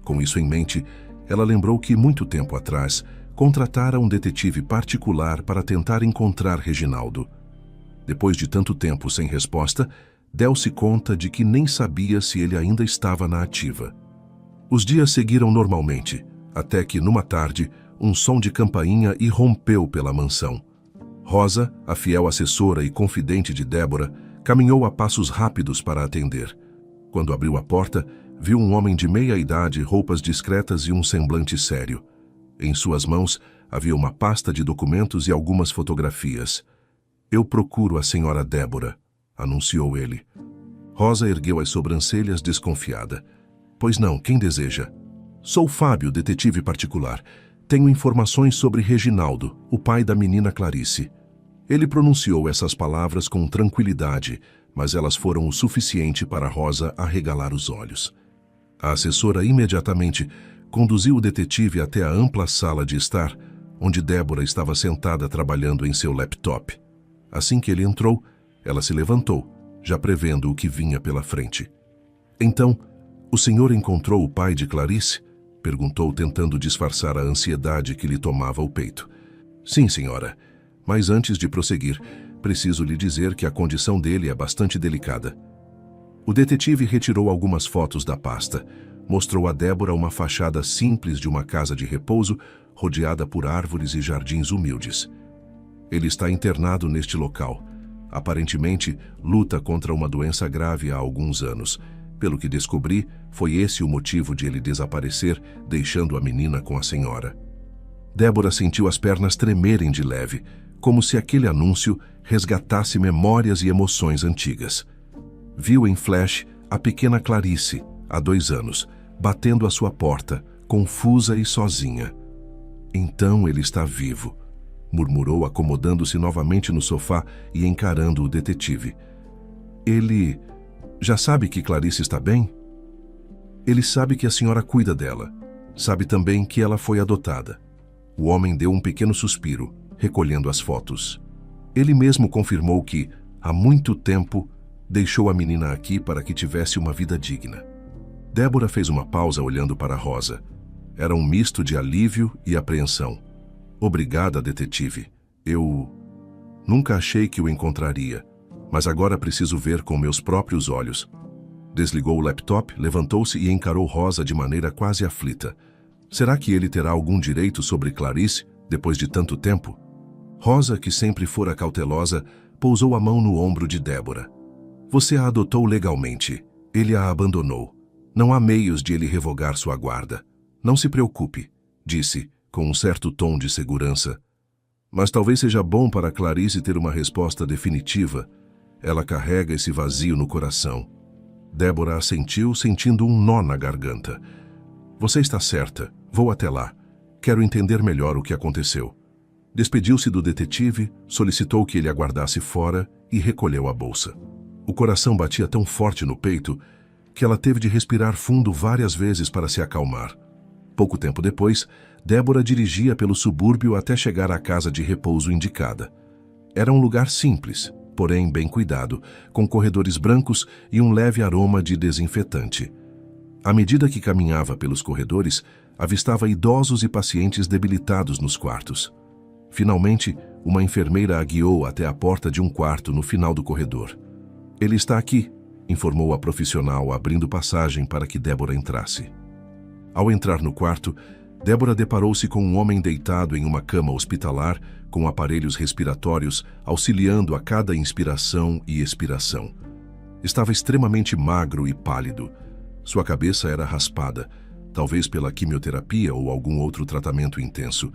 A: Com isso em mente, ela lembrou que, muito tempo atrás, contratara um detetive particular para tentar encontrar Reginaldo. Depois de tanto tempo sem resposta, deu-se conta de que nem sabia se ele ainda estava na ativa. Os dias seguiram normalmente, até que, numa tarde, um som de campainha irrompeu pela mansão. Rosa, a fiel assessora e confidente de Débora, caminhou a passos rápidos para atender. Quando abriu a porta, viu um homem de meia idade, roupas discretas e um semblante sério. Em suas mãos havia uma pasta de documentos e algumas fotografias. "Eu procuro a senhora Débora", anunciou ele. Rosa ergueu as sobrancelhas desconfiada. "Pois não, quem deseja?" "Sou Fábio, detetive particular. Tenho informações sobre Reginaldo, o pai da menina Clarice." Ele pronunciou essas palavras com tranquilidade, mas elas foram o suficiente para Rosa arregalar os olhos. A assessora imediatamente conduziu o detetive até a ampla sala de estar, onde Débora estava sentada trabalhando em seu laptop. Assim que ele entrou, ela se levantou, já prevendo o que vinha pela frente. "Então, o senhor encontrou o pai de Clarice?" perguntou, tentando disfarçar a ansiedade que lhe tomava o peito. "Sim, senhora. Mas antes de prosseguir, preciso lhe dizer que a condição dele é bastante delicada." O detetive retirou algumas fotos da pasta. Mostrou a Débora uma fachada simples de uma casa de repouso, rodeada por árvores e jardins humildes. "Ele está internado neste local. Aparentemente, luta contra uma doença grave há alguns anos. Pelo que descobri, foi esse o motivo de ele desaparecer, deixando a menina com a senhora. Débora sentiu as pernas tremerem de leve, como se aquele anúncio resgatasse memórias e emoções antigas. Viu em flash a pequena Clarice, há 2 anos, batendo à sua porta, confusa e sozinha. Então ele está vivo, murmurou, acomodando-se novamente no sofá e encarando o detetive. Ele já sabe que Clarice está bem? Ele sabe que a senhora cuida dela. Sabe também que ela foi adotada. O homem deu um pequeno suspiro, recolhendo as fotos. Ele mesmo confirmou que, há muito tempo, deixou a menina aqui para que tivesse uma vida digna. Débora fez uma pausa olhando para Rosa. Era um misto de alívio e apreensão. Obrigada, detetive. Eu nunca achei que o encontraria, mas agora preciso ver com meus próprios olhos. Desligou o laptop, levantou-se e encarou Rosa de maneira quase aflita. Será que ele terá algum direito sobre Clarice, depois de tanto tempo? Rosa, que sempre fora cautelosa, pousou a mão no ombro de Débora. Você a adotou legalmente. Ele a abandonou. Não há meios de ele revogar sua guarda. Não se preocupe, disse, com um certo tom de segurança. Mas talvez seja bom para Clarice ter uma resposta definitiva. Ela carrega esse vazio no coração. Débora assentiu, sentindo um nó na garganta. Você está certa. Vou até lá. Quero entender melhor o que aconteceu. Despediu-se do detetive, solicitou que ele aguardasse fora e recolheu a bolsa. O coração batia tão forte no peito que ela teve de respirar fundo várias vezes para se acalmar. Pouco tempo depois, Débora dirigia pelo subúrbio até chegar à casa de repouso indicada. Era um lugar simples, porém bem cuidado, com corredores brancos e um leve aroma de desinfetante. À medida que caminhava pelos corredores, avistava idosos e pacientes debilitados nos quartos. Finalmente, uma enfermeira a guiou até a porta de um quarto no final do corredor. Ele está aqui, informou a profissional, abrindo passagem para que Débora entrasse. Ao entrar no quarto, Débora deparou-se com um homem deitado em uma cama hospitalar, com aparelhos respiratórios auxiliando a cada inspiração e expiração. Estava extremamente magro e pálido. Sua cabeça era raspada, talvez pela quimioterapia ou algum outro tratamento intenso.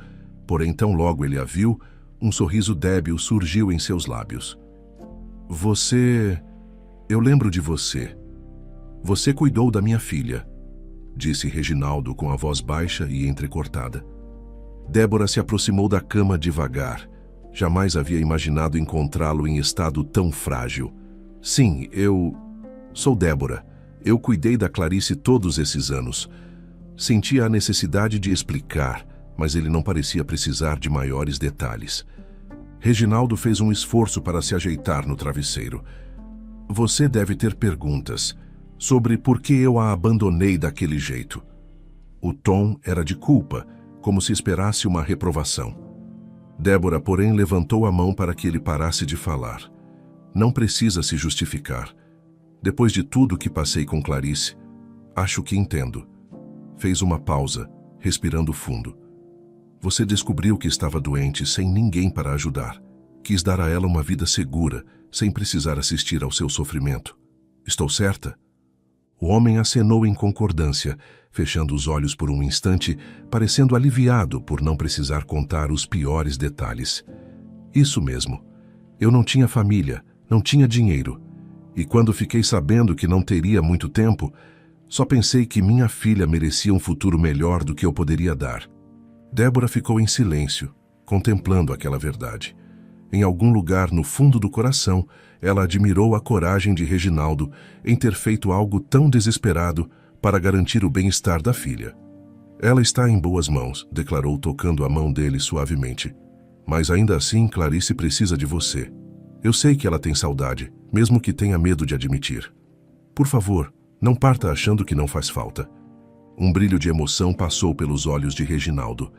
A: Porém, tão logo ele a viu, um sorriso débil surgiu em seus lábios. Eu lembro de você. Você cuidou da minha filha, disse Reginaldo com a voz baixa e entrecortada. Débora se aproximou da cama devagar. Jamais havia imaginado encontrá-lo em estado tão frágil. Sim, eu sou Débora. Eu cuidei da Clarice todos esses anos. Sentia a necessidade de explicar, mas ele não parecia precisar de maiores detalhes. Reginaldo fez um esforço para se ajeitar no travesseiro. Você deve ter perguntas sobre por que eu a abandonei daquele jeito. O tom era de culpa, como se esperasse uma reprovação. Débora, porém, levantou a mão para que ele parasse de falar. Não precisa se justificar. Depois de tudo que passei com Clarice, acho que entendo. Fez uma pausa, respirando fundo. Você descobriu que estava doente sem ninguém para ajudar. Quis dar a ela uma vida segura, sem precisar assistir ao seu sofrimento. Estou certa? O homem acenou em concordância, fechando os olhos por um instante, parecendo aliviado por não precisar contar os piores detalhes. Isso mesmo. Eu não tinha família, não tinha dinheiro. E quando fiquei sabendo que não teria muito tempo, só pensei que minha filha merecia um futuro melhor do que eu poderia dar. Débora ficou em silêncio, contemplando aquela verdade. Em algum lugar no fundo do coração, ela admirou a coragem de Reginaldo em ter feito algo tão desesperado para garantir o bem-estar da filha. Ela está em boas mãos, declarou, tocando a mão dele suavemente. Mas ainda assim, Clarice precisa de você. Eu sei que ela tem saudade, mesmo que tenha medo de admitir. Por favor, não parta achando que não faz falta. Um brilho de emoção passou pelos olhos de Reginaldo.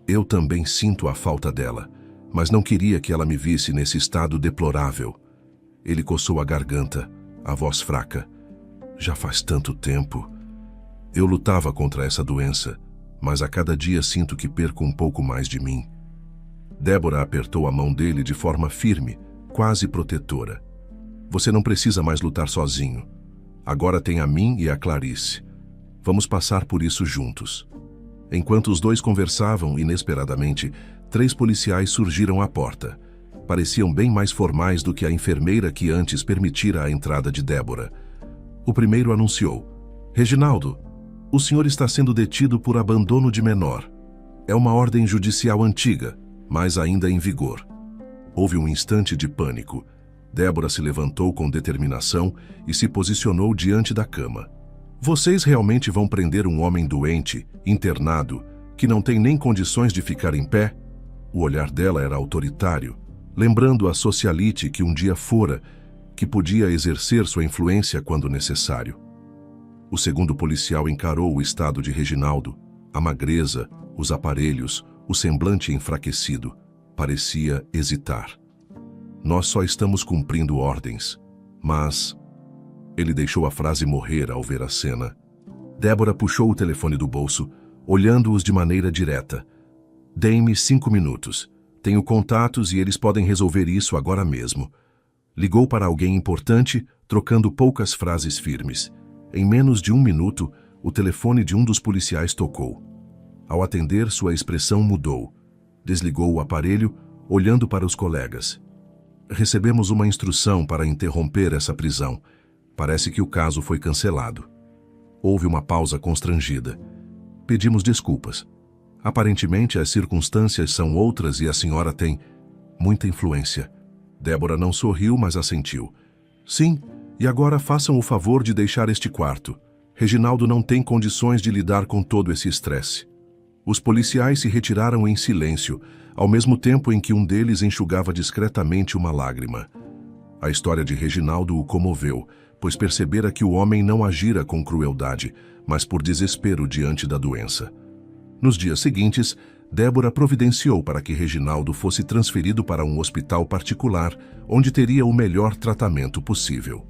A: Eu também sinto a falta dela, mas não queria que ela me visse nesse estado deplorável. Ele coçou a garganta, a voz fraca. Já faz tanto tempo. Eu lutava contra essa doença, mas a cada dia sinto que perco um pouco mais de mim. Débora apertou a mão dele de forma firme, quase protetora. Você não precisa mais lutar sozinho. Agora tem a mim e a Clarice. Vamos passar por isso juntos. Enquanto os dois conversavam, inesperadamente, 3 policiais surgiram à porta. Pareciam bem mais formais do que a enfermeira que antes permitira a entrada de Débora. O primeiro anunciou: Reginaldo, o senhor está sendo detido por abandono de menor. É uma ordem judicial antiga, mas ainda em vigor. Houve um instante de pânico. Débora se levantou com determinação e se posicionou diante da cama. Vocês realmente vão prender um homem doente, internado, que não tem nem condições de ficar em pé? O olhar dela era autoritário, lembrando a socialite que um dia fora, que podia exercer sua influência quando necessário. O segundo policial encarou o estado de Reginaldo, a magreza, os aparelhos, o semblante enfraquecido. Parecia hesitar. Nós só estamos cumprindo ordens, mas... Ele deixou a frase morrer ao ver a cena. Débora puxou o telefone do bolso, olhando-os de maneira direta. Dê-me 5 minutos. Tenho contatos e eles podem resolver isso agora mesmo. Ligou para alguém importante, trocando poucas frases firmes. Em menos de 1 minuto, o telefone de um dos policiais tocou. Ao atender, sua expressão mudou. Desligou o aparelho, olhando para os colegas. Recebemos uma instrução para interromper essa prisão. Parece que o caso foi cancelado. Houve uma pausa constrangida. Pedimos desculpas. Aparentemente, as circunstâncias são outras e a senhora tem muita influência. Débora não sorriu, mas assentiu. Sim, e agora façam o favor de deixar este quarto. Reginaldo não tem condições de lidar com todo esse estresse. Os policiais se retiraram em silêncio, ao mesmo tempo em que um deles enxugava discretamente uma lágrima. A história de Reginaldo o comoveu, pois percebera que o homem não agira com crueldade, mas por desespero diante da doença. Nos dias seguintes, Débora providenciou para que Reginaldo fosse transferido para um hospital particular, onde teria o melhor tratamento possível.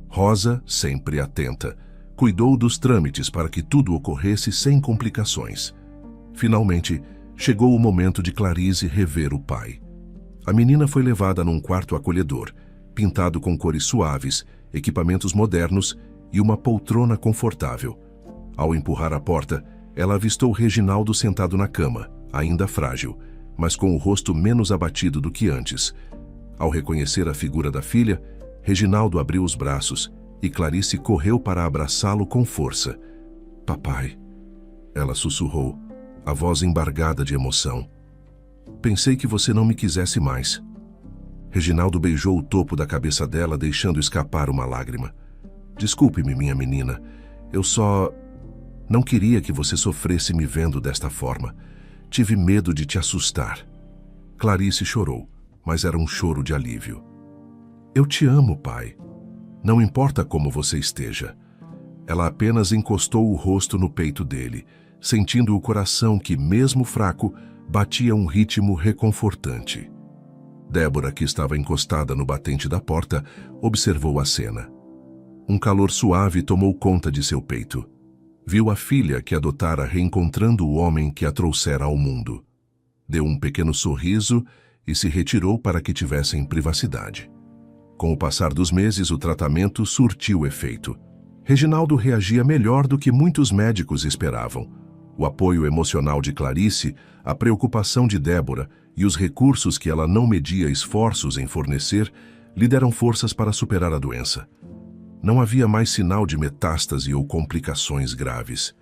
A: Rosa, sempre atenta, cuidou dos trâmites para que tudo ocorresse sem complicações. Finalmente, chegou o momento de Clarice rever o pai. A menina foi levada num quarto acolhedor, pintado com cores suaves, equipamentos modernos e uma poltrona confortável. Ao empurrar a porta, ela avistou Reginaldo sentado na cama, ainda frágil, mas com o rosto menos abatido do que antes. Ao reconhecer a figura da filha, Reginaldo abriu os braços e Clarice correu para abraçá-lo com força. Papai, ela sussurrou, a voz embargada de emoção. Pensei que você não me quisesse mais. Reginaldo beijou o topo da cabeça dela, deixando escapar uma lágrima. Desculpe-me, minha menina. Eu só... não queria que você sofresse me vendo desta forma. Tive medo de te assustar. Clarice chorou, mas era um choro de alívio. Eu te amo, pai. Não importa como você esteja. Ela apenas encostou o rosto no peito dele, sentindo o coração que, mesmo fraco, batia um ritmo reconfortante. Débora, que estava encostada no batente da porta, observou a cena. Um calor suave tomou conta de seu peito. Viu a filha que adotara reencontrando o homem que a trouxera ao mundo. Deu um pequeno sorriso e se retirou para que tivessem privacidade. Com o passar dos meses, o tratamento surtiu efeito. Reginaldo reagia melhor do que muitos médicos esperavam. O apoio emocional de Clarice, a preocupação de Débora e os recursos que ela não media esforços em fornecer lhe deram forças para superar a doença. Não havia mais sinal de metástase ou complicações graves.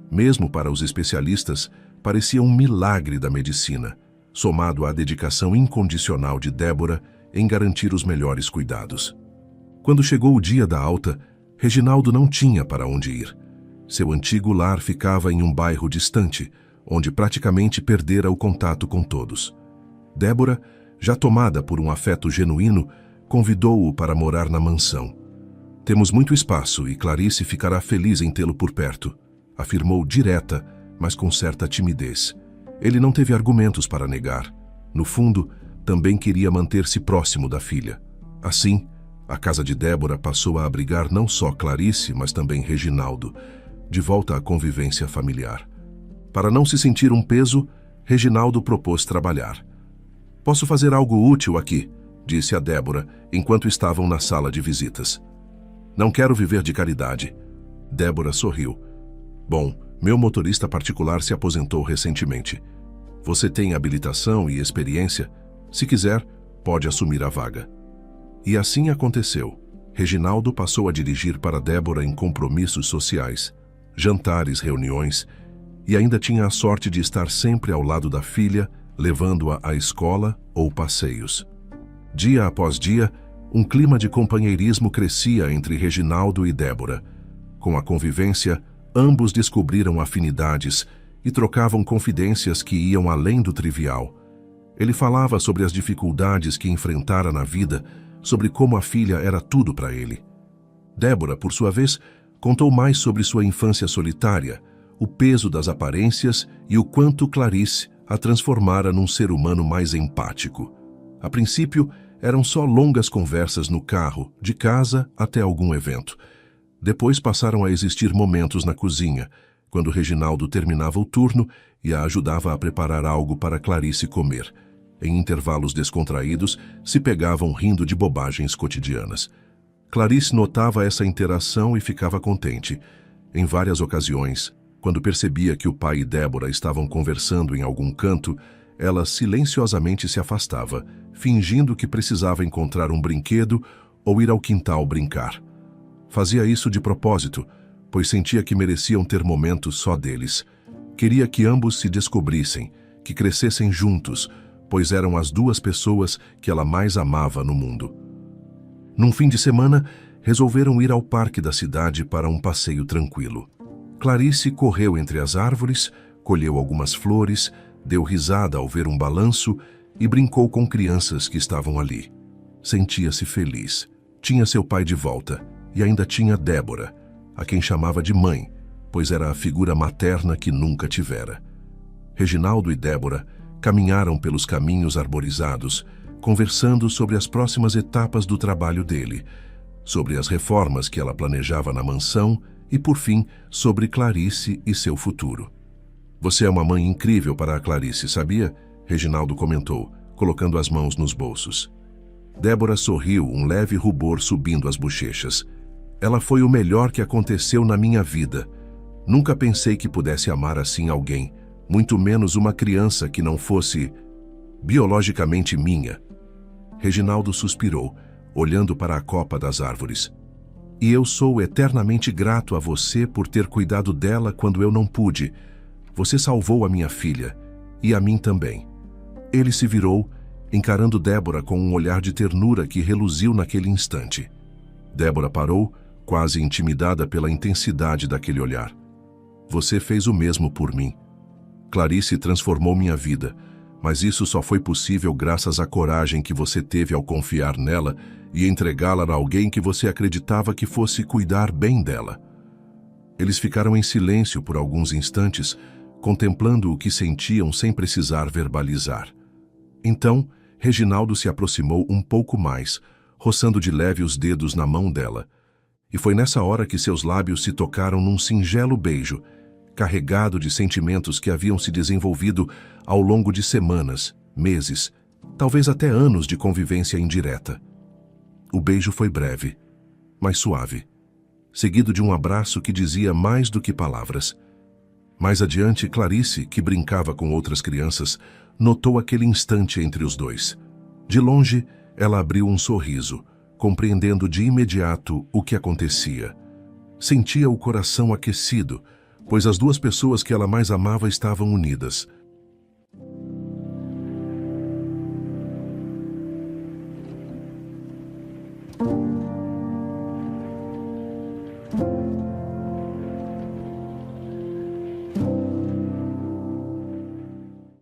A: Mesmo para os especialistas, parecia um milagre da medicina, somado à dedicação incondicional de Débora em garantir os melhores cuidados. Quando chegou o dia da alta, Reginaldo não tinha para onde ir. Seu antigo lar ficava em um bairro distante, onde praticamente perdera o contato com todos. Débora, já tomada por um afeto genuíno, convidou-o para morar na mansão. Temos muito espaço e Clarice ficará feliz em tê-lo por perto, afirmou direta, mas com certa timidez. Ele não teve argumentos para negar. No fundo, também queria manter-se próximo da filha. Assim, a casa de Débora passou a abrigar não só Clarice, mas também Reginaldo, de volta à convivência familiar. Para não se sentir um peso, Reginaldo propôs trabalhar. Posso fazer algo útil aqui, disse a Débora, enquanto estavam na sala de visitas. Não quero viver de caridade. Débora sorriu. Bom, meu motorista particular se aposentou recentemente. Você tem habilitação e experiência? Se quiser, pode assumir a vaga. E assim aconteceu. Reginaldo passou a dirigir para Débora em compromissos sociais, jantares, reuniões, e ainda tinha a sorte de estar sempre ao lado da filha, levando-a à escola ou passeios. Dia após dia, um clima de companheirismo crescia entre Reginaldo e Débora. Com a convivência, ambos descobriram afinidades e trocavam confidências que iam além do trivial. Ele falava sobre as dificuldades que enfrentara na vida, sobre como a filha era tudo para ele. Débora, por sua vez, contou mais sobre sua infância solitária, o peso das aparências e o quanto Clarice a transformara num ser humano mais empático. A princípio, eram só longas conversas no carro, de casa até algum evento. Depois passaram a existir momentos na cozinha, quando Reginaldo terminava o turno e a ajudava a preparar algo para Clarice comer. Em intervalos descontraídos, se pegavam rindo de bobagens cotidianas. Clarice notava essa interação e ficava contente. Em várias ocasiões, quando percebia que o pai e Débora estavam conversando em algum canto, ela silenciosamente se afastava, fingindo que precisava encontrar um brinquedo ou ir ao quintal brincar. Fazia isso de propósito, pois sentia que mereciam ter momentos só deles. Queria que ambos se descobrissem, que crescessem juntos, pois eram as duas pessoas que ela mais amava no mundo. Num fim de semana, resolveram ir ao parque da cidade para um passeio tranquilo. Clarice correu entre as árvores, colheu algumas flores, deu risada ao ver um balanço e brincou com crianças que estavam ali. Sentia-se feliz. Tinha seu pai de volta e ainda tinha Débora, a quem chamava de mãe, pois era a figura materna que nunca tivera. Reginaldo e Débora caminharam pelos caminhos arborizados, conversando sobre as próximas etapas do trabalho dele, sobre as reformas que ela planejava na mansão e, por fim, sobre Clarice e seu futuro. Você é uma mãe incrível para a Clarice, sabia? Reginaldo comentou, colocando as mãos nos bolsos. Débora sorriu, um leve rubor subindo as bochechas. Ela foi o melhor que aconteceu na minha vida. Nunca pensei que pudesse amar assim alguém, muito menos uma criança que não fosse biologicamente minha. Reginaldo suspirou, olhando para a copa das árvores. E eu sou eternamente grato a você por ter cuidado dela quando eu não pude. Você salvou a minha filha, e a mim também. Ele se virou, encarando Débora com um olhar de ternura que reluziu naquele instante. Débora parou, quase intimidada pela intensidade daquele olhar. Você fez o mesmo por mim. Clarice transformou minha vida, mas isso só foi possível graças à coragem que você teve ao confiar nela e entregá-la a alguém que você acreditava que fosse cuidar bem dela. Eles ficaram em silêncio por alguns instantes, contemplando o que sentiam sem precisar verbalizar. Então, Reginaldo se aproximou um pouco mais, roçando de leve os dedos na mão dela. E foi nessa hora que seus lábios se tocaram num singelo beijo, carregado de sentimentos que haviam se desenvolvido ao longo de semanas, meses, talvez até anos de convivência indireta. O beijo foi breve, mas suave, seguido de um abraço que dizia mais do que palavras. Mais adiante, Clarice, que brincava com outras crianças, notou aquele instante entre os dois. De longe, ela abriu um sorriso, compreendendo de imediato o que acontecia. Sentia o coração aquecido, pois as duas pessoas que ela mais amava estavam unidas.